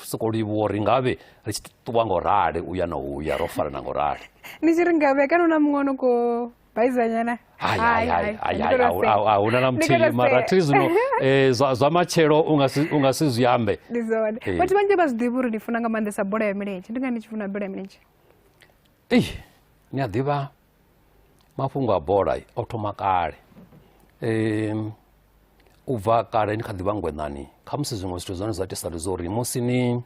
soko livhuwa ri ngavhe ri tshi ṱuwa ngo rali uya na uya ro farana ngo rali ni tshi ri ngavhe kana una muṅwe ono ko baizanyana ahuna na muthihi mara thi zwino zwa matshelo unga si zwi ambe ndi zwone vhathu vhanzhi vha zwi ḓivha uri ni funa nga maanḓesa bola ya milenzhe ndi ngani ni tshi funa bola ya milenzhe ni a ḓivha mafhungo a bola o thoma kale u bva kale ni kha ḓivha ngwenani kha musi zwiṅwe zwithu zwone zwa itisa ndi zwo ri musi ni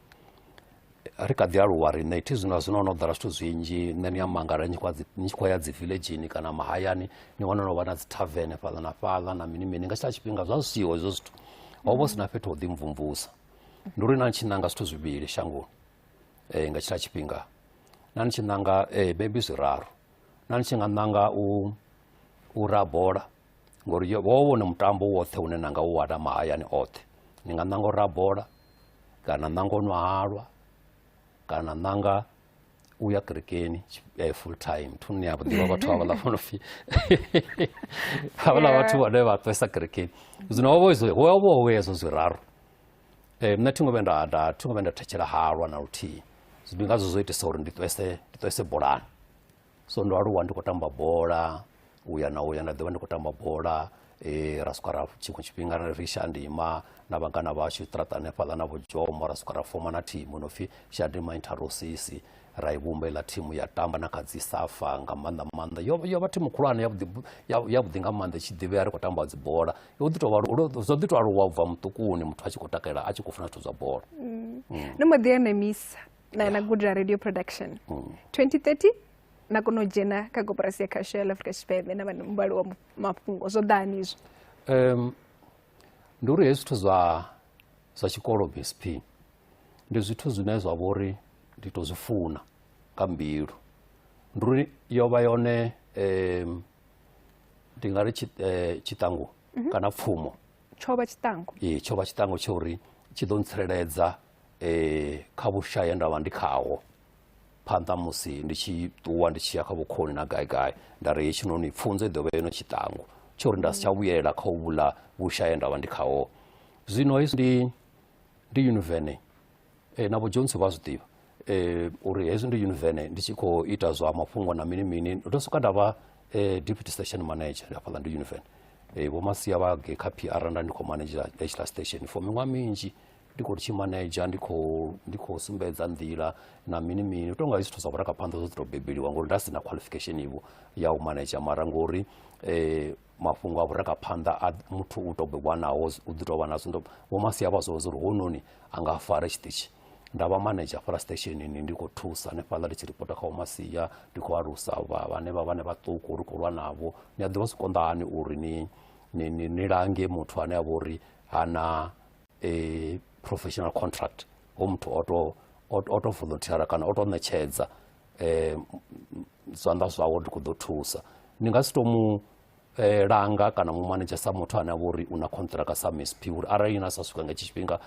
ri kha ḓi aluwa riṋe ithi zwino zwino no ḓala zwithu zwinzhi nṋe ni ya mangala ni tshi khou ya dzi villageni kana mahayani ni wana no vha na dzi tavern fhaḽa na fhaḽa na mini mini nga tshila tshifhinga zwa zwiho hezwo zwithu ho vha sina fhethu ho ḓi mvumvusa ndi uri na ni tshi ṋanga zwithu zwivhili shangoni nga tshila tshifhinga na ni tshi ṋanga maybe zwiraru na ni tshi nga ṋanga u ra bola ngori wo wone mutambo woṱhe une na nga u wana mahayani oṱhe ni nga ṋanga u ra bola kana ṋanga u nwa halwa kana ṋanga u ya kerekeni full time thuni ya ḓivha vhathu havhaḽa vho no pfhi havhaḽa vhathu vhane vha ṱuwesa kerekeni zwino ho vho hezwo zwiraru nṋe thi ngo vhuya nda thetshelesa halwa na luthihi ndi ngazwo zwo itisa uri ndi ṱuwese bolani so ndo aluwa ndi khou tamba bola uya na uya nda ḓivha ndi khou tamba bola ra swika ra tshiṅwe tshifhinga ri Shandima na vhangana vhashu ṱiraṱani hafhaḽa na vho Jomo ra swika ra foma na thimu no pfhi Shandima Interosisi ra i vhumba iḽa thimu ya tamba na kha dzi Safa nga maanḓa yo vha thimu khulwane yavhuḓi nga maanḓa tshi ḓivhea ri khou tamba dzi bola zwo ḓi tou aluwa u bva muṱukuni muthu a tshi khou takalela a tshi khou funa zwithu zwa bola no mbo ḓi ya Nemisa na Guda Radio Production 2030 na kona u dzhena kha koporasi ya khasho ya Afrika Tshipembe na mbalo wa mafhungo zwo ḓani izwo ndi uri hezwi zwithu zwa tshikolo BSP ndi zwithu zwine zwa vha uri ndi tou zwi funa nga mbilu ndi uri yo vha yone ndi nga ri tshiṱangu kana pfumo tsho vha tshiṱangu tsho vha tshiṱangu tsha uri tshi ḓo ntsireledza kha vhushayi nda vha ndi khawo phanḓa musi ndi tshi ṱuwa ndi tshi ya kha vhukhoni na gai nda ri hetshinoni pfunzo i ḓo vha yone tshiṱangu tsha uri nda si tsha vhuyela kha u vhula vhushayi nda vha ndi khawo zwino hezwi ndi Univene na vho Jones vha zwi ḓivha uri hezwi ndi Univene ndi tshi khou ita zwa mafhungo na mini mini ndo soka nda vha deputy station manager hafhaḽa ndi Univene vho Masia vha ge kha PR nda ndi khou manager hetshiḽa station for miṅwaha minzhi ndi khou tshi manager ndi khou sumbedza nḓila na mini mini u tonga zwithu zwa vhurakaphanḓa zwo tou bebeliwa ngori nda sina qualification ivo ya u manager mara ngori mafhungo a vhurakaphanḓa a muthu u tou bebiwa nawo u ḓi tou vha nazwo vho Masia vha zwo uri hononi a nga fara tshiṱitshi nda vha manager fara stationini ndi khou thusa hanefhaḽa ndi tshi ripota kha Vho Masia ndi khou alusa vhane vhaṱuku ri khou lwa navho ni a ḓivha zwi konḓani uri ni lange muthu ane a vha uri hana professional contract ho muthu o to volunteer kana o to ṋetshedza zwanḓa zwawe ndi khou ḓo thusa ni nga si tou mu langa kana mu manager sa muthu ane a vha uri una contract sa MSP uri arali na sa swika nga tshifhinga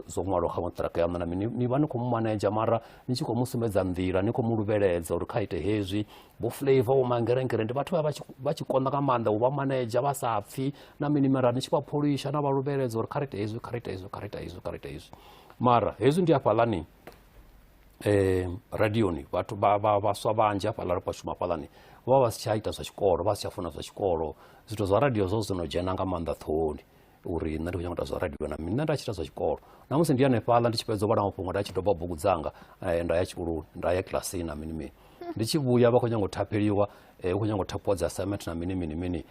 zwo ṅwalwa kha contract yaṋu na mini ni vha ni khou mu manager mara ni tshi khou mu sumbedza nḓila ni khou mu luvheledza uri kha ite hezwi vho Flavour vho Mangerengere ndi vhathu vha tshi konḓa nga maanḓa u vha manager vha sa pfhi na mini mara ni tshi vha pholisha na vha luvheledza uri kha ite hezwi mara hezwi ndi hafhaḽani radioni vhathu vhaswa vhanzhi hafhaḽa ri khou shuma hafhaḽani vha vha si tsha ita zwa tshikolo vha si tsha funa zwa tshikolo zwithu zwa radio zwo zwino dzhena nga maanḓa ṱhohoni uri nṋe ndi khou nyanga u ita zwa radio na mini nṋe nda tshi ita zwa tshikolo na musi ndi hanefhaḽa ndi tshi fhedza u vhala mafhungo nda tshi doba bugu dzanga nda ya tshikoloni nda ya kilasini na mini mini ndi tshi vhuya vha khou nyanga u thapeliwa u khou nyanga u thapiwa dzi assignment na mini mini mini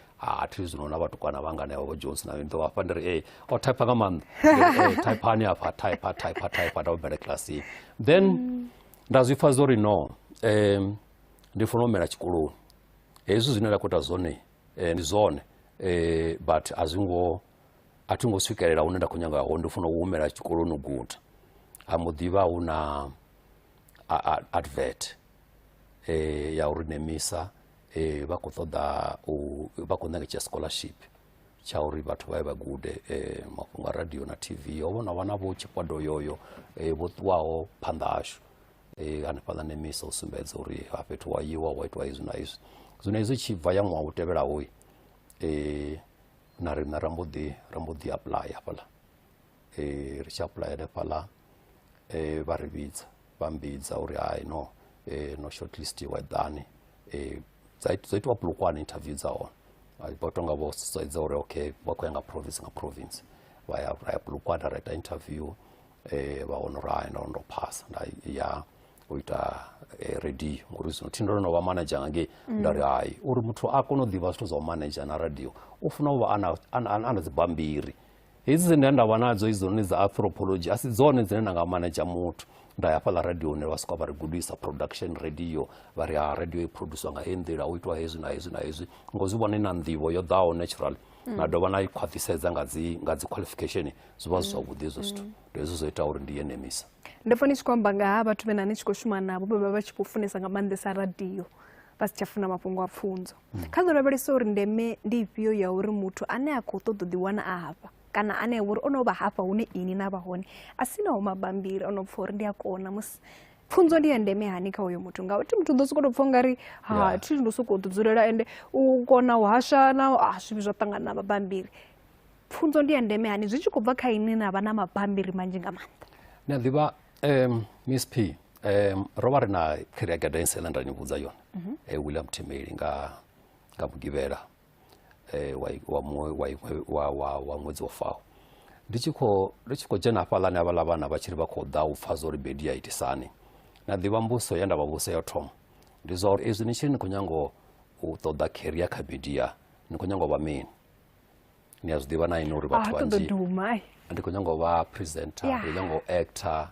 thi zwino na vhatukana vhanganevho vho Jones na mini ḓo vhafha ndi ri o thaipa nga maanḓa thaipani hafha thaipa nda vhubele kilasini then nda zwi pfha zwo ri no ndi funa u mela tshikoloni hezwi zwine nda khou ita zwone ndi zwone but a thi ngo swikelela hune nda khou nyanga hone ndi funa u humela tshikoloni u guda ha mbo ḓivha hu na advert ya uri Nemisa vha khou ṱoḓa vha khou ṋetshedza scholarship cha uri vhathu vha gude mafhungo a radio na TV ho vhona vhana vho tshigwado yoyo vho ṱuwaho phanḓa hashu hanefhaḽa nemisa u sumbedza uri ha fhethu wa yiwa wa itwa izwi na izwi zwino izwi tshi bva ya ṅwaha u tevhelaho na riṋe ra mbo ḓi apply hafhaḽa ri tshi apply hanefhaḽa vha ri vhidza vha mbidza uri hai no shortlistiwa eḓani dzo itiwa Polokwane interview dza hone vha tonga vho sedza uri okay vha khou ya nga province vha ya Polokwane ra ita interview vha wana uri hai ndo phasa nda ya u ita radio ngori zwino thi ndo no vha manager ngei nda ri hai uri muthu a kone u ḓivha zwithu zwa manager na radio u funa u vha ana dzi bambiri hedzi dzine nda vha nadzo izoni dza anthropology asi dzone dzine nda nga manager muthu nda ya fhaḽa radio ne vha swika vha ri gudisa production radio vha ri radio i produciwa nga heyi nḓila u itwa hezwi na hezwi na hezwi ngo zwi vhona na nḓivho yo ḓaho natural na dovha na i khwaṱhisedza nga dzi qualification zwi vha zwi zwavhuḓi hezwo zwithu ndi hezwo zwo ita uri ndi ye nemisa ndi funa tshi khou amba nga ha vhathu vhane ni tshi khou shuma navho vha vha tshi khou funesa nga maanḓesa radio vha si tsha funa mafhungo a pfunzo kha ḓo lavhelesa uri ndeme ndi ifhio ya uri muthu ane a khou ṱoḓa ḓiwana a hafha kana ane uri ono vha hafha hune ini na vha hone a sinaho mabambiri ono pfha uri ndi a kona musi pfunzo ndi ya ndeme hani kha uyo muthu ngauri muthu ḓo sokou pfha ungari ha thi ndo sokou ḓidzulela ende u kona u hasha na zwivhi zwa ṱangana na mabambiri pfunzo ndi ya ndeme hani zwi tshi khou bva kha ini na vha na mabambiri manzhi nga maanḓa ni a ḓivha Miss P ro vha ri na career guidance ḽa nda ni vhudza yone William Themeli nga vhugivhela wa ṅwedzi wo faho ndi tshi khou dzhena hafhaḽani havhaḽa vhana vha tshi ri vha khou ḓa u pfha zwa uri bedi ya itisani na ḓivha mbuso ya nda vha vhusa yo thoma ndi zwa uri ezwi ni tshi ni khou nyanga u ṱoḓa career kha media ni khou nyanga u vha mini ni a zwi ḓivha na ini uri vhathu vhanzhi ndi khou nyanga u vha presenter ndi nyanga u actor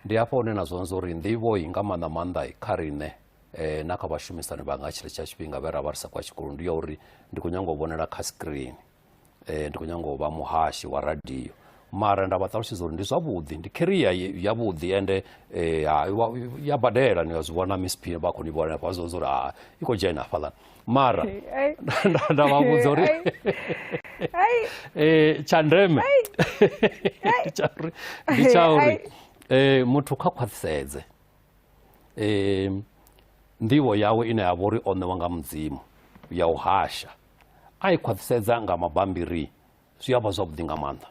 ndi hafha hune na zwone zwa uri nḓivho nga maanḓa kha riṋe na kha vhashumisani vha nga tshile tsha tshifhinga vhe ra vha ri sa kwa tshikolo ndi ya uri ndi khou nyanga u vhonela kha screen ndi khou nyanga u vha muhashi wa radio mara nda vha ṱalutshedza uri ndi zwavhuḓi ndi career yavhuḓi ende ya badela ni a zwi vhona Miss P vha khou ni vhona vha zwo uri i khou dzhena hafhaḽani mara nda vha vhudza uri tsha ndeme ndi tsha uri muthu kha khwaṱhisedze nḓivho yawe ine ya vha uri o ṋewa nga mudzimu ya u hasha a i khwaṱhisedza nga mabambiri zwi a vha zwavhuḓi nga maanḓa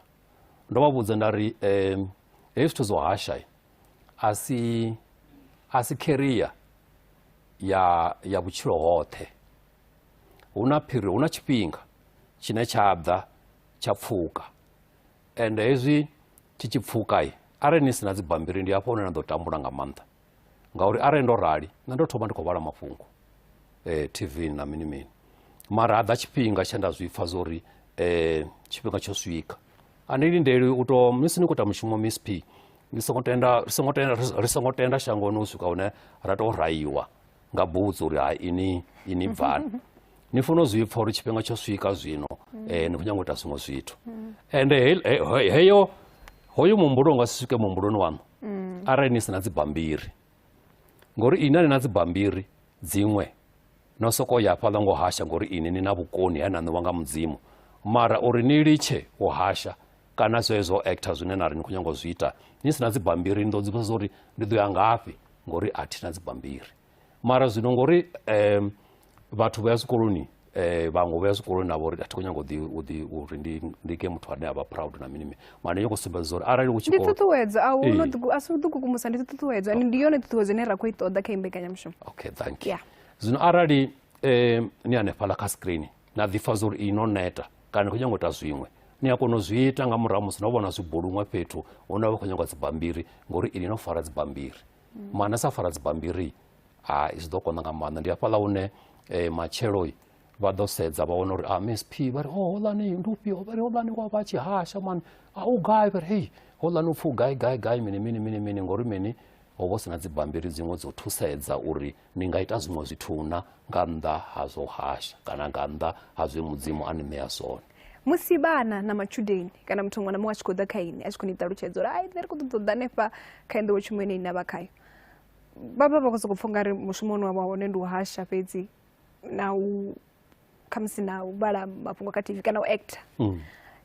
ndo vha vhudza nda ri hezwi zwithu zwa u hasha a si career ya vhutshilo hoṱhe hu na tshifhinga tshine tsha ḓa tsha pfuka ende hezwi tshi tshi pfuka arali ni si na dzibambiri ndi hafho hune na ḓo tambula nga maanḓa ngauri arali ndo rali nṋe ndo thoma ndi khou vhala mafhungo TV na mini mini mara haḓa tshifhinga tshe nda zwi pfha zwa uri tshifhinga tsho swika a ni lindeli u tou musi ni khou ita mushumo Miss P ri songo tenda shangoni u swika hune ra tou rayiwa nga budza uri hai ini bvani ni funa u zwi pfha uri tshifhinga tsho swika zwino ni khou nyanga u ita zwiṅwe zwithu ende hoyo muhumbulo u nga si swike muhumbuloni waṋu arali ni si na dzibambiri ngori ini ani na dzibambiri dziṅwe no sokou ya hafhaḽa ngo hasha ngori ini ni na vhukoni ha na ṋewa nga mudzimu mara uri ni litshe u hasha kana zwezwo actor zwine na ri ni khou nyanga u zwi ita ni si na dzibambiri ni ḓo dzipfha zwa uri ndi ḓo ya ngafhi ngori a thi na dzibambiri mara zwino ngori vhathu vho ya zwikoloni vhaṅwe vho ya zwikoloni navho uri a thi khou nyanga uri ndi ke muthu ane a vha proud na mini mini mara ndi khou sumbedza uri arali u tshi ndi ṱuṱuwedza a si u ḓikukumusa ndi ṱuṱuwedza ndi yone ṱuṱuwedza ine ra khou i ṱoḓa kha imbekanyamushumo okay thank you zwino arali ni hanefhaḽa kha screen na ḓipfha zwa uri iyi no neta kana ni khou nyanga u ita zwiṅwe ni a kona u zwi ita nga murahu musi no vhona zwibulunwe fhethu hune vha khou nyanga dzibambiri ngori ini no fara dzibambiri mana sa fara dzibambiri zwi ḓo konḓa nga maanḓa ndi hafhaḽa hune matshelo vha ḓo sedza vha vhona uri Miss P vha ri hoḽani ndi ufhio vha ri hoḽani wa vha tshi hasha mani u gai vha ri hei hoḽani upfhi gai mini ngori mini ho vha sina dzibambiri dziṅwe dzo thusedza uri ni nga ita zwiṅwe zwithu na nga nnḓa ha zwo hasha kana nga nnḓa ha zwe mudzimu a ni ṋea zwone musi vhana na matshudeni kana muthu muṅwe na muṅwe a tshi khou ḓa kha ini a tshi khou ni ṱalutshedza uri nṋe ri khou ṱoḓa hanefha kha nḓowetshumo ine ine a vha khayo vha vha khou sokou pfha ungari mushumoni wavha hone ndi u hasha fhedzi na u kamsina ubala mafhungo kha TV kana u actor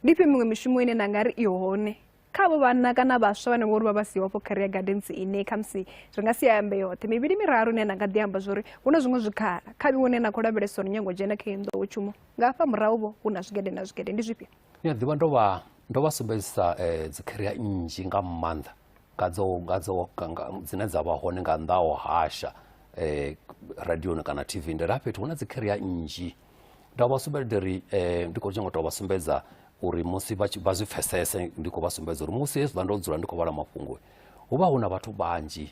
ndipe miṅwe mishumo ine na ngari i hone khavho vhana kana vhaswa vhane ngori vha vha siho for career gardens ine khamsi zwi nga si ambe yoṱhe mivhili miraru ne na nga ḓi amba zwori hu na zwiṅwe zwikhala kha vhiwe ne na khou lavhelesa uri nyango dzhena kha ndo tshumo nga hafha murahu vho hu na zwigede na zwigede ndi zwifhio ni a ḓivha ndo vha sumbedzisa dzi career nnzhi nga maanḓa ngadzo dzine dza vha hone nga nnḓa o hasha radioni kana TV ndi rafhethu hu na dzi career nnzhi ndo vha sumbedza uri ndi khou nyanga u tou vha sumbedza uri musi vha zwi pfesese ndi khou vha sumbedza uri musi hezwiḽa ndo dzula ndi khou vhala mafhungo hu vha hu na vhathu vhanzhi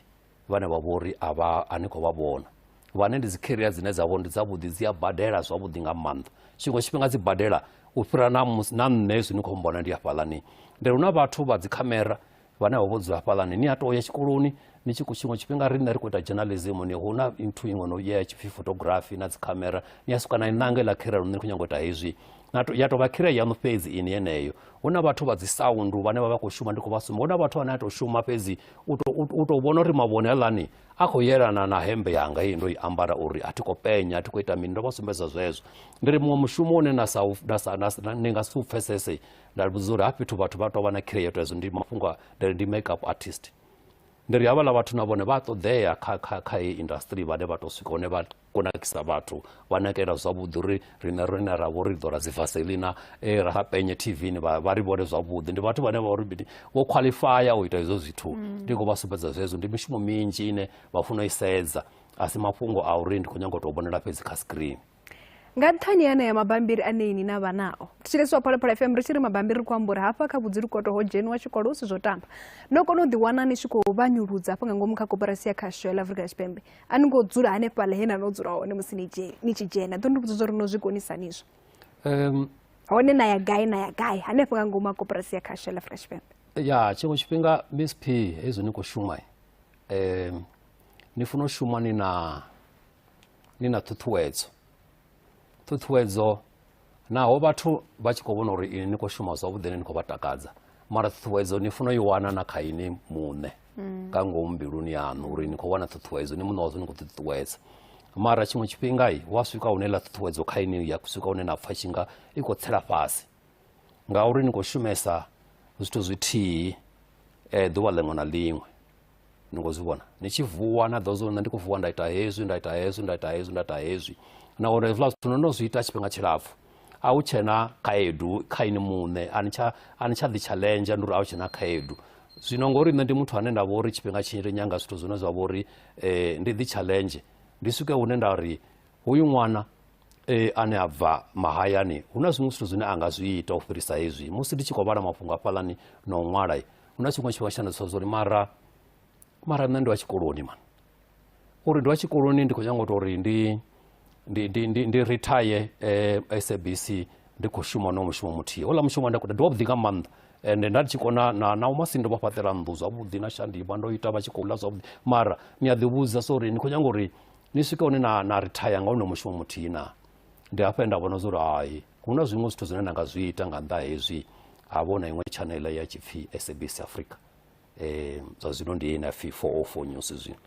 vhane vha vhori a ni khou vha vhona vhane ndi dzi career dzine dza vhona ndi dzavhuḓi dzi a badela zwavhuḓi nga maanḓa tshiṅwe tshifhinga dzi badela u fhira na nṋe hezwi ni khou mbona ndi hafhaḽani ndi hu na vhathu vha dzi khamera vhane vha vho dzula hafhaḽani ni a tou ya tshikoloni ni tshi tshiṅwe tshifhinga riṋe ri khou ita journalism ni hu na nthu iṅwe no ya tshipfi photography na dzi khamera ni a swika na ṋanga ḽa career ni khou nyanga u ita hezwi ya tou vha career yaṋu fhedzi ini yeneyo hu na vhathu vha dzi sound vhane vha khou shuma ndi khou vha sumba hu na vhathu vhane a tou shuma fhedzi u tou vhona uri mavhone haḽani a khou yelana na hembe yanga hei ndo i ambara uri a thi khou penya a thi khou ita mini ndo vha sumbedza zwezwo ndi ri muṅwe mushumo une ni nga si u pfesese nda vhudza uri hafhethu vhathu vha tou vha na career hezwo ndi mafhungo ndi makeup artist ndi ri havhaḽa vhathu na vhone vha ṱoḓea kha hei industry vhane vha tou swika hone vha kunakisa vhathu vha nakela zwavhuḓi uri riṋe ra vho ri ḓo ra dzi vaselina ra penye TV-ni vha ri vhone zwavhuḓi ndi vhathu vhane vha uri vho qualifya u ita hezwo zwithu ndi khou vha sumbedza zwezwo ndi mishumo minzhi ine vha funa u i sedza a si mafhungo a uri ndi khou nyanga u tou vhonela fhedzi kha screen nga nṱhani ane ya mabambiri ane ini na vha nao tshilesiwa Phalaphala FM ri tshi ri mabambiri khou amba uri hafha kha vhudzilikoto ho dzheniwa tshikolo hu si zwo tamba no kona u ḓiwana ni tshi khou vhanyuludza hafha nga ngomu kha koporasi ya khasho ya Afrika Tshipembe a ni ngo dzula hanefhaḽa he na no dzula hone musi ni tshi dzhena ḓo ndi vhudza uri no zwi konisa nizwo hone na ya gai hanefha nga ngomu kha koporasi ya khasho ya Afrika Tshipembe ya tshiṅwe tshifhinga Miss P hezwi ni khou shuma ni funa u shuma ni na ṱhuṱhuwedzo naho vhathu vha tshi khou vhona uri ini ni khou shuma zwavhuḓi ni khou vha takadza mara ṱhuṱhuwedzo ni funa u i wana na kha ini muṋe nga ngomu mbiluni yaṋu uri ni khou wana ṱhuṱhuwedzo ni muṋe wazwo ni khou ṱuṱuwedza mara tshiṅwe tshifhinga wa swika hune ḽa ṱhuṱhuwedzo kha ini ya swika hune na pfha tshinga i khou tsela fhasi ngauri ni khou shumesa zwithu zwithihi ḓuvha ḽiṅwe na ḽiṅwe ni khou zwi vhona ni tshi vuwa na ḓo zwo nṋe ndi khou vuwa nda ita hezwi nda ita hezwi nda ita hezwi nda ita hezwi na uri hezwiḽa zwithu no zwi ita tshifhinga tshilapfu a hu tshena khaedu kha ini muṋe a ni tsha ḓi challenge ndi uri a hu tshena khaedu zwino ngori nṋe ndi muthu ane nda vha uri tshifhinga tshinzhi ri nyanga zwithu zwine zwa vha uri ndi ḓi challenge ndi swike hune nda ri hoyu ṅwana ane a bva mahayani hu na zwiṅwe zwithu zwine a nga zwi ita u fhirisa hezwi musi ndi tshi khou vhala mafhungo hafhaḽani na u ṅwala hu na tshiṅwe tshifhinga tsha zwa uri mara nṋe ndi wa tshikoloni mani uri ndi wa tshikoloni ndi khou nyanga u tou uri ndi retire SABC ndi khou shuma no mushumo muthihi hola mushumo nda ndi wavhuḓi nga maanḓa ende nda tshi kona na umasi ndo vha fhaṱela nnḓu zwavhuḓi na shandiba ndo ita vha tshi khou ḽa zwavhuḓi mara ni a ḓivhudza so uri ni khou nyanga uri ni swike hone na retire nga uno mushumo muthihi na ndi hafha nda vhona zwa uri hayi hu na zwiṅwe zwithu zwine na nga zwi ita nga nnḓa hezwi ha vha na iṅwe channel ya tshipfi SABC Africa zwa zwino ndi ina pfi 404 news zwino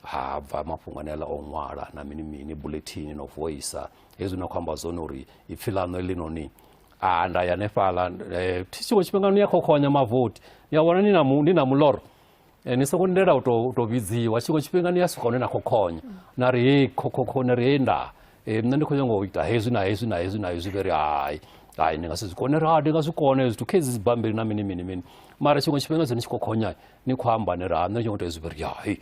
ha bva mafhungo ane aḽa o ṅwala na mini bulletin no voice hezwi na khou amba zwone uri ipfi ḽaṋo eḽinoni nda ya hanefhaḽa tshiṅwe tshifhinga ni ya khokhonya mavoti ni a vhona ni na muḽoro ni songo lindela u tou vhidziwa tshiṅwe tshifhinga ni ya swika hune na khokhonya na ri hei khokhone ri hei nda nṋe ndi khou nyanga u ita hezwi na hezwi na hezwi na hezwi vheri hayi ndi nga si zwi kone ri ndi nga zwi kone zwithu khezi dzi bambiri na mini mara tshiṅwe tshifhinga zwi ni tshi khokhonya ni khou amba ni ri nṋe ndi nyanga u ita hezwi vheri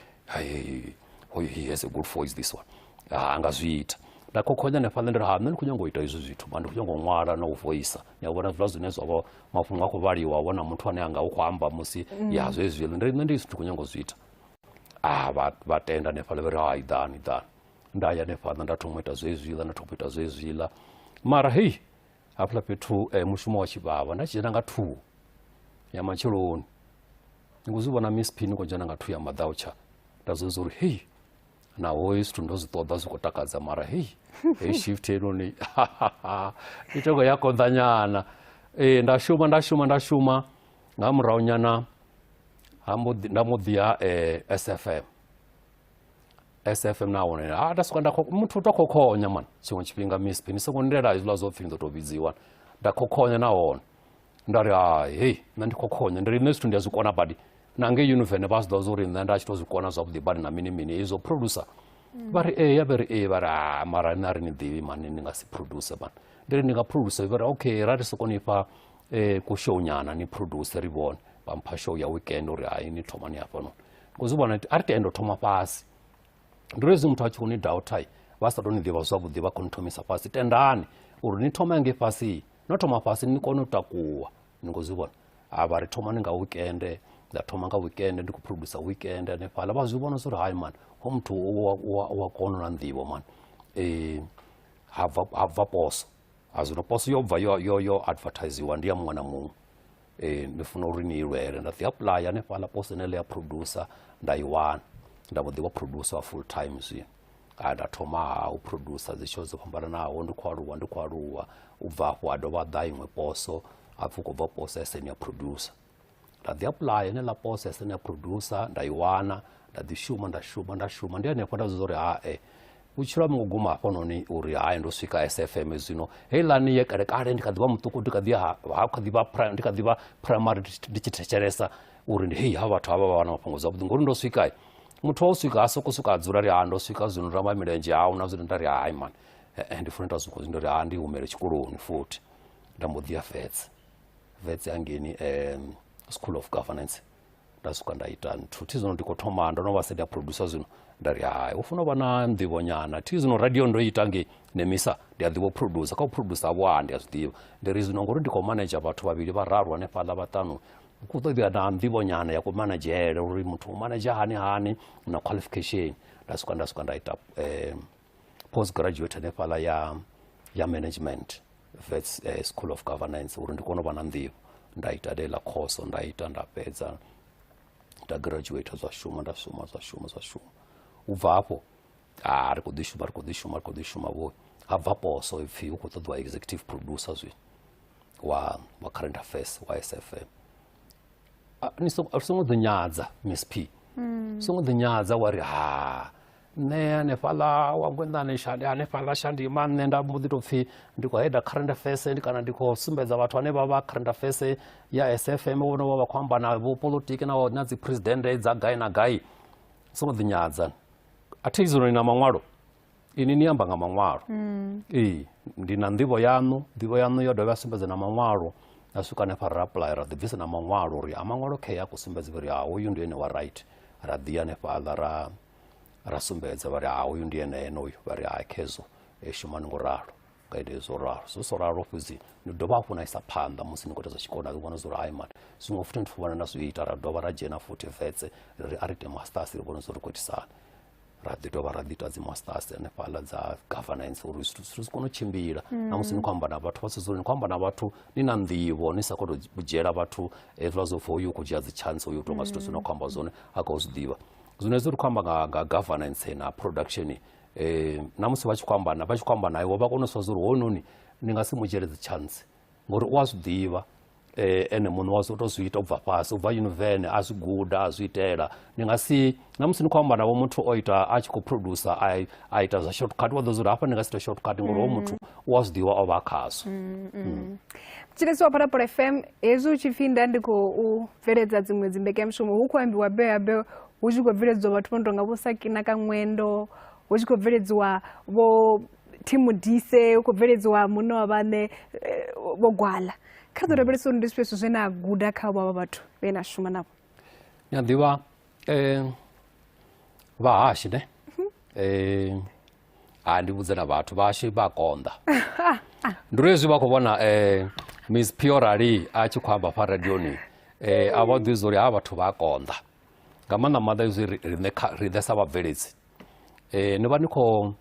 he has a good voice this one anga zwi ita nda khokhonya hanefhaḽa ndi ri nṋe ndi khou nyanga u ita hezwi zwithu ma ndi khou nyanga u ṅwala na u voisa ni a vhona zwiḽa zwine zwa vha mafhungo a khou vhaliwa a vhona muthu ane anga u khou amba musi ya zwezwiḽa nṋe ndi zwithu khou nyanga u zwi ita vha tenda hanefhaḽa vheri hayi ḓani nda ya hanefhaḽa nda thoma u ita zwezwiḽa nda thoma u ita zwezwiḽa mara hei hafhaḽa fhethu mushumo wa tshivhava nda tshi dzhena nga 2 ya matsheloni ni khou zwi vhona Miss P ni khou dzhena nga 2 ya maḓautsha nda zwi uri hei naho zwithu ndo zwi ṱoḓa zwi khou takadza mara hei shift henoni i tongo ya konḓa nyana nda shuma nga murahu nyana nda mbo ḓi ya SFM SFM na wone ndasukanda muthu utokhokonya man chimwe chipinga Miss P ni sekondera izwa zopfi ndo tobidziwa ndakhokonya naona ndari hey nandikhokhonya ndiri next ndiyazikona badi nange univene basidozuri nda chitozikona zvakuti badi na mini izo producer vari yaveri vari mara nari ni divi man ndingasi producer man ndiri ndinga producer vari okay rari sekonipa ku show nyana ni producer rivone pampa show ya weekend uri ni thoma ni hapa no kuzibona ari tendo thoma pasi ndorezi muthu achikuni dautai vasadoni diva zvakuti vakonithomisa pasi tendani uri ni thoma nge pasi nothoma pasi ni kono takuwa ngozibona avari thoma ninga weekend ndathoma nga weekend ndikuproducer weekend nephala vazibona zuri hayi man umthu wakona na ndivo man hava poso azino poso yobva yo advertisiwa ndiya mwana mungu ndifuna uri ni irwere ndathi apply nephala poso nele ya producer ndayiwana ndavodiwa producer wa full time zwi ndathoma uproducer zishow zophambana nawo ndikhwaluwa ubva adova da imwe poso apfukobva poso ya senior producer ndathi apply nela poso ya senior producer ndayiwana ndashuma ndiye nepo ndazori uchira muguma pononi uri ndosvika SFM zvino helani yekare ndikadiva mutuku ndikadiva primary ndichitecheresa uri hey havathu ava vana mapangoza kuti ngori ndosvika muthu wasvika asokosuka adzura ri ndosvika zvino ramba mirenje auna zvino ndari hayi man ndifuna ndazviko zvino ri ndiumere chikoloni futi ndambodhiya vets yangeni School of Governance ndasuka ndaita nthuthi zvino ndikothoma ndonova senior producer zvino ndari hayi ufuna vana ndivo nyana thi zvino radio ndoita nge nemisa ndiadhivo producer ka producer avo ndiyazvidiva ndiri zvino ngori ndiko manager vathu vaviri vararu vane phala vatanu kutodhiya na ndivo nyana yako manager uri muthu manager hani na qualification ndasuka ndaita post graduate nephala ya management vets School of Governance uri ndikono vana ndivo ndaita dela course ndaita ndapedza ndagraduate zvashuma ubva hapo ari kudishuma vo abva poso ipfi ukutodwa executive producer zwi wa current affairs wa SFM nisongodhinyadza Miss P songodhinyadza wari nephala wangwendane shandi nephala shandi man nenda muditopfi ndikoheda current affairs ndikana ndikosumbedza vathu vane vava current affairs ya SFM vono vakwamba navo politiki nawo nadzi president dzagai nagai songodhinyadza atizoni na manwalo ini niyamba nga manwalo ndina ndivo yanu yodova sumbedza na manwalo nasuka nephala apply radhibvisa na manwalo uri amanwalo kheya kusumbedza vari uyu ndiye wa right radhiya nephala rasumbedza vari uyu ndiye uyu vari khezo shumani ngoralo ngaide zoralo zosoralo fuzi ndidova hapo naisa phanda musi nikota zvachikona vona zori hayi man zvimwe futi ndifumana nazvoita radova rajena futi vetse riri arite masters rivona zori kwetisana radhidova radhita dzimasters nephala dza governance uri zviri kunochimbira namusi nikwamba navathu vasizori nikwamba navathu nina ndivo nisakotobujera vathu philosophy uyu kujera dzichance uyu kutonga zvito zvinokwamba zvone akauzvidiva zvino zviri kwamba nga governance na production namusi vachikwamba naivo vakonoswa zori hononi ndingasimucheredze chance ngori wazvidiva ene munhu wazotozviita ubva pasi ubva univhene azviguda azviitera ndingasi namusi nikwamba navo muthu oita achikoproducer aita zvashortcut wadhozori apa ndingasita shortcut ngori wo muthu wazvidiva ova akazvo chilesiwa Parapora FM hezvi uchipinda ndikobveredza dzimwe dzimbekemushumo hukuambiwa beo huchikobveredzwa vathu vanonga vosakina kamwendo huchikobveredzwa vo timu dise ukobveredzwa muno wavane vogwala kadzorebereso ndispeso zvenaguda khavo ava vathu venashuma navo nyadhiva vahashi ne handivudze na vathu vashi vakonda ndirezvi vakuvona Miss P orari achikwamba paradioni avadhizori vathu vakonda ngamana mada izvi rine savabveredzi niva niko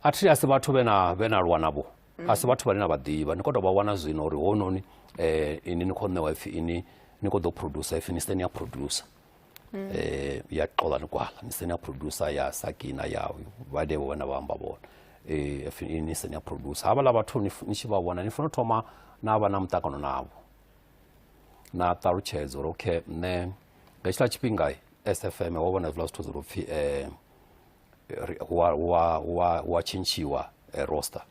atiri asi vathu venarwa navo asi vathu vanena vadiva nikodavawana zvino uri hononi ini nikonewa ifi ini nikodoproducer ifi ni senior producer yaqola nikwala ni senior producer ya Sakina ya vadevo vana vamba vona ifi ini senior producer ava lava vathu nichivavona nifuna thoma nava na mutakano navo na taluchedzo okay ne ngechila chipingai SFM wavona zvila zvithu zviropfi wa tshintshiwa roster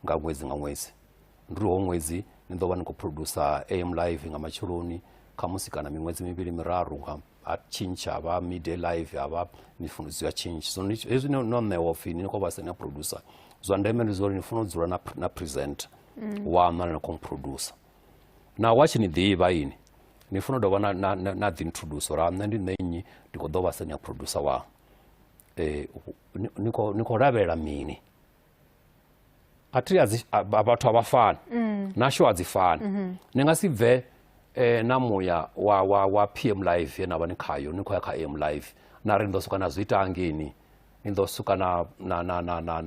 nga ṅwedzi ndi ho ṅwedzi ni ḓo vha ni khou producer AM live nga matsheloni kha musi kana miṅwedzi mivhili miraru a tshintsha vha midday live avha ni funa dzi ya tshintsha so hezwi no ṋewa upfhi ni khou vha senior producer zwa ndeme ndi zwo ni funa u dzula na present wa na khou producer na wa tshi ni ḓivha ini ni funa u dovha na ḓi introduce ra nṋe ndi nnyi ndi khou ḓo vha senior producer wa ni khou lavhelela mini athi vhathu avhafani nasho adzifani ni nga si bve na muya wa PM live na vhani khayo ni khou ya kha AM live na ri ndo suka na zwi ita hangeni ni ndo suka na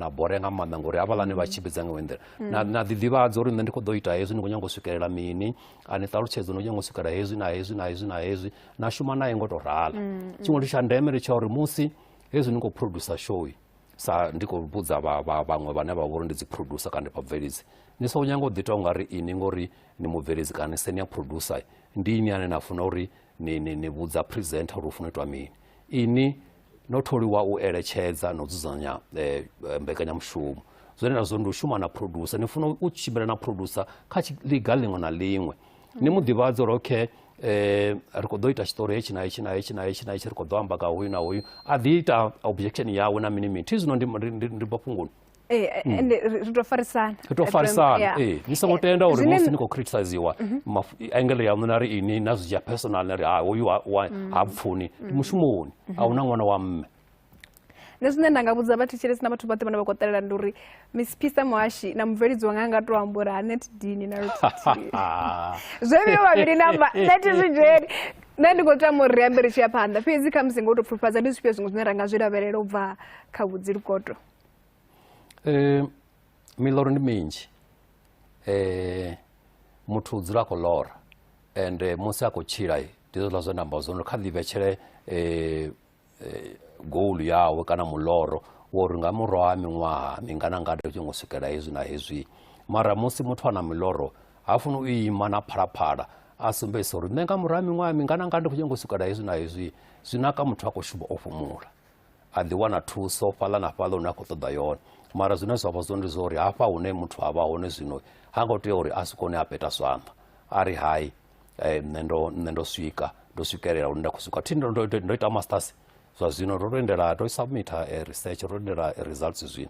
borenga maanḓa ngori havhaḽani vha tshibedza nga wendela na ḓivhadza uri nṋe ndi khou ḓo ita hezwi ni khou nyanga u swikelela mini ani ṱalutshedza no nyanga u swikelela hezwi na hezwi na shuma naye ngo to rala tshiṅwe ndi tsha ndeme ri tsha uri musi hezwi ni khou producer show sa ndi khou vhudza vhaṅwe vhane vha vhori ndi dzi producer kana vhabveledzi ni songo nyanga u ḓi ita ungari ini ngori ni mubveledzi kana senior producer ndi ini ane na funa uri ni vhudza presenter uri u funa itwa mini ini no tholiwa u eletshedza no dzudzanya mbekanyamushumo zwine nazwo ndi u shuma na producer ni funa u tshimbila na producer kha ḽiga ḽiṅwe na ḽiṅwe ni mu ḓivhadza uri okay ri khou ḓo ita tshiṱori hetshi na hetshi ri khou ḓo amba nga hoyu na hoyu a ḓi ita objection yawe na mini mini thi zwino ndi mafhungoni ende ri tou farisana ni songo tenda uri musi ni khou criticiziwa angle ya na ri ini na zwi dzhia personal na ri hoyu ha pfuni ndi mushumoni a huna ṅwana wa mme nṋe zwine nda nga vhudza vhathetshelesi na vhathu vhoṱhe vhane vha khou ṱalela ndi uri Miss Pisa Muhashi na mubveledzi wanga nga tou amba uri Hanet Dini na Rotiti zwe vhiyo vhavhili namba nṋe zwi dzheni nṋe ndi khou tama uri ri ambe ri tshi ya phanḓa fhedzi kha musi ngo tou pfufhadza ndi zwifhio zwiṅwe zwine ra nga zwi lavhelela u bva kha vhudzi lukoto miḽoro ndi minzhi muthu u dzula a khou ḽora and musi a khou tshila ndi zwoḽa zwe nda amba zwone kha ḓi vhetshele goal yawe kana muḽoro wori nga murahu ha miṅwaha mingana ngade u tshi ngo swikela hezwi na hezwi mara musi muthu ana miḽoro ha funa u ima na phalaphala a sumbedzisa uri nṋe nga murahu ha miṅwaha mingana ngade u tshi ngo swikela hezwi na hezwi zwi naka muthu a khou shuma o fhumula a ḓi wana thuso fhaḽa na fhaḽa hune a khou ṱoḓa yone mara zwine zwa vha zwone ndi zwa uri hafha hune muthu a vha hone zwino ha ngo tea uri a si kone a peta zwanḓa a ri hayi nṋe ndo swika ndo swikelela hune nda khou swika thi ndo ita masters zwa zwino ro lindela ndo submita research ro lindela results zwino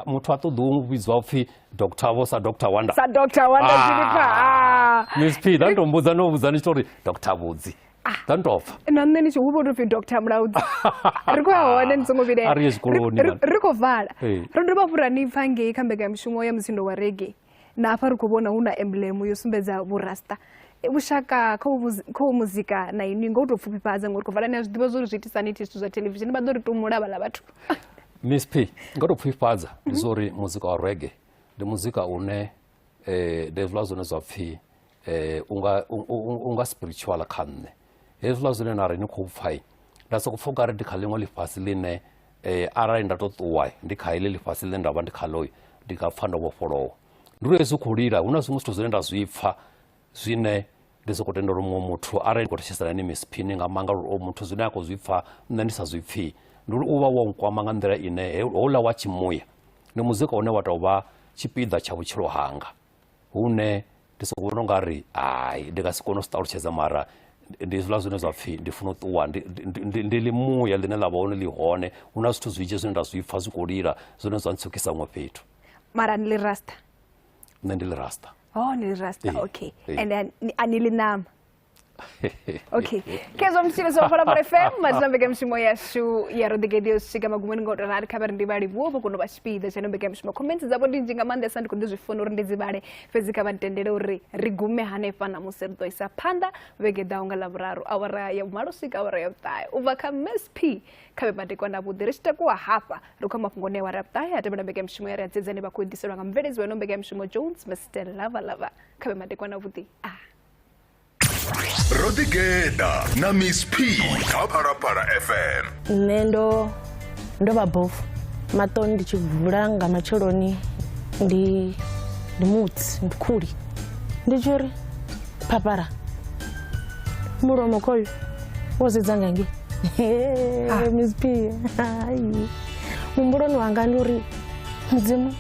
muthu a ṱoḓi u vhidzwa upfhi doctor vho sa doctor Wanda Miss P da ndo mbudza no vhudza ni tsori Dr Vhudzi da ndo pfa na nṋe ni tshi hu vho tou pfi Dr Mulaudzi ri khou ya hone ni songo vhilela ri khou vala ro dovha fhura ni pfa ngei kha mbekanyamushumo ya musindo wa reggae na hafha ri khou vhona hu na emblem yo sumbedza vhurasta vhushaka kha muzika na ini ngo tou pfufhifhadza ngori khou vala ni a zwi ḓivha zwo ri zwi itisa ni zwithu zwa television vha ḓo ri tumula vhaḽa vhathu Miss P ngo tou pfufhifhadza ndi zwa uri muzika wa reggae ndi muzika une hezwiḽa zwone zwa pfhi unga spiritual kha nṋe hezwiḽa zwine na ri ni khou pfha nda sokou pfha ungari ndi kha ḽiṅwe ḽifhasi ḽine arali nda tou ṱuwa ndi kha heḽi ḽifhasi ḽine nda vha ndi khaḽo ndi nga pfha ndo vhofholowa ndi uri hezwi khou lila hu na zwiṅwe zwithu zwine nda zwi pfha zwine ndi sokou tenda uri muṅwe muthu arali ndi khou thetshelesa ni Miss P ni nga manga uri o muthu zwine a khou zwi pfha nṋe ndi sa zwi pfhi ndi uri u vha wo nkwama nga nḓila ine houḽa wa tshimuya ndi muzika une wa tou vha tshipiḓa tsha vhutshilo hanga hune ndi sokou vhona unga ri hayi ndi nga si kone u ṱalutshedza mara ndi hezwiḽa zwine zwa pfhi ndi funa u ṱuwa ndi ḽimuya ḽine ḽa vha hone ḽi hone hu na zwithu zwinzhi zwine nda zwi pfha zwi khou lila zwine zwa ntsukisa ṅwe fhethu mara ni ḽi rasta nṋe ndi ḽi rasta ni ḽi rasta okay and ani ḽi nama okay kezwa mthivisi wa Phalaphala FM mazina mbekanyamushumo yashu ya Rodigedi yo swika magumoni ngo tori kha vhari ndi vhali vhupo kuno vha tshipiḓa tsha mbekanyamushumo comments dzavho ndi nnzhi nga maanḓesa ndi khou ḓi zwi funa uri ndi dzi vhale fhedzi kha vha ntendele uri ri gume hanefha na musi ri ḓo isa phanḓa vhege ḓaho nga ḽavhuraru awara ya vhumalo u swika awara ya vhuṱahe u bva kha Miss P kha vhe madekwana vhuḓi ri tshi takuwa hafha ri khou mafhungoni a awara ya vhuṱahe a tevhela mbekanyamushumo ya ri adzedzani vha khou ḓiselwa nga mubveledzi wa ino mbekanyamushumo Jones Mr Lava kha vhe madekwana vhuḓi Rodigeda na Miss P kha Phalaphala FM nṋe ndo vha bofu maṱoni ndi tshi vula nga matsheloni ndi mutsi ndi khuli ndi tshi uri Phalaphala mulomo khoyu wo sedza nga ngei Miss P muhumbuloni wanga ndi uri mudzimu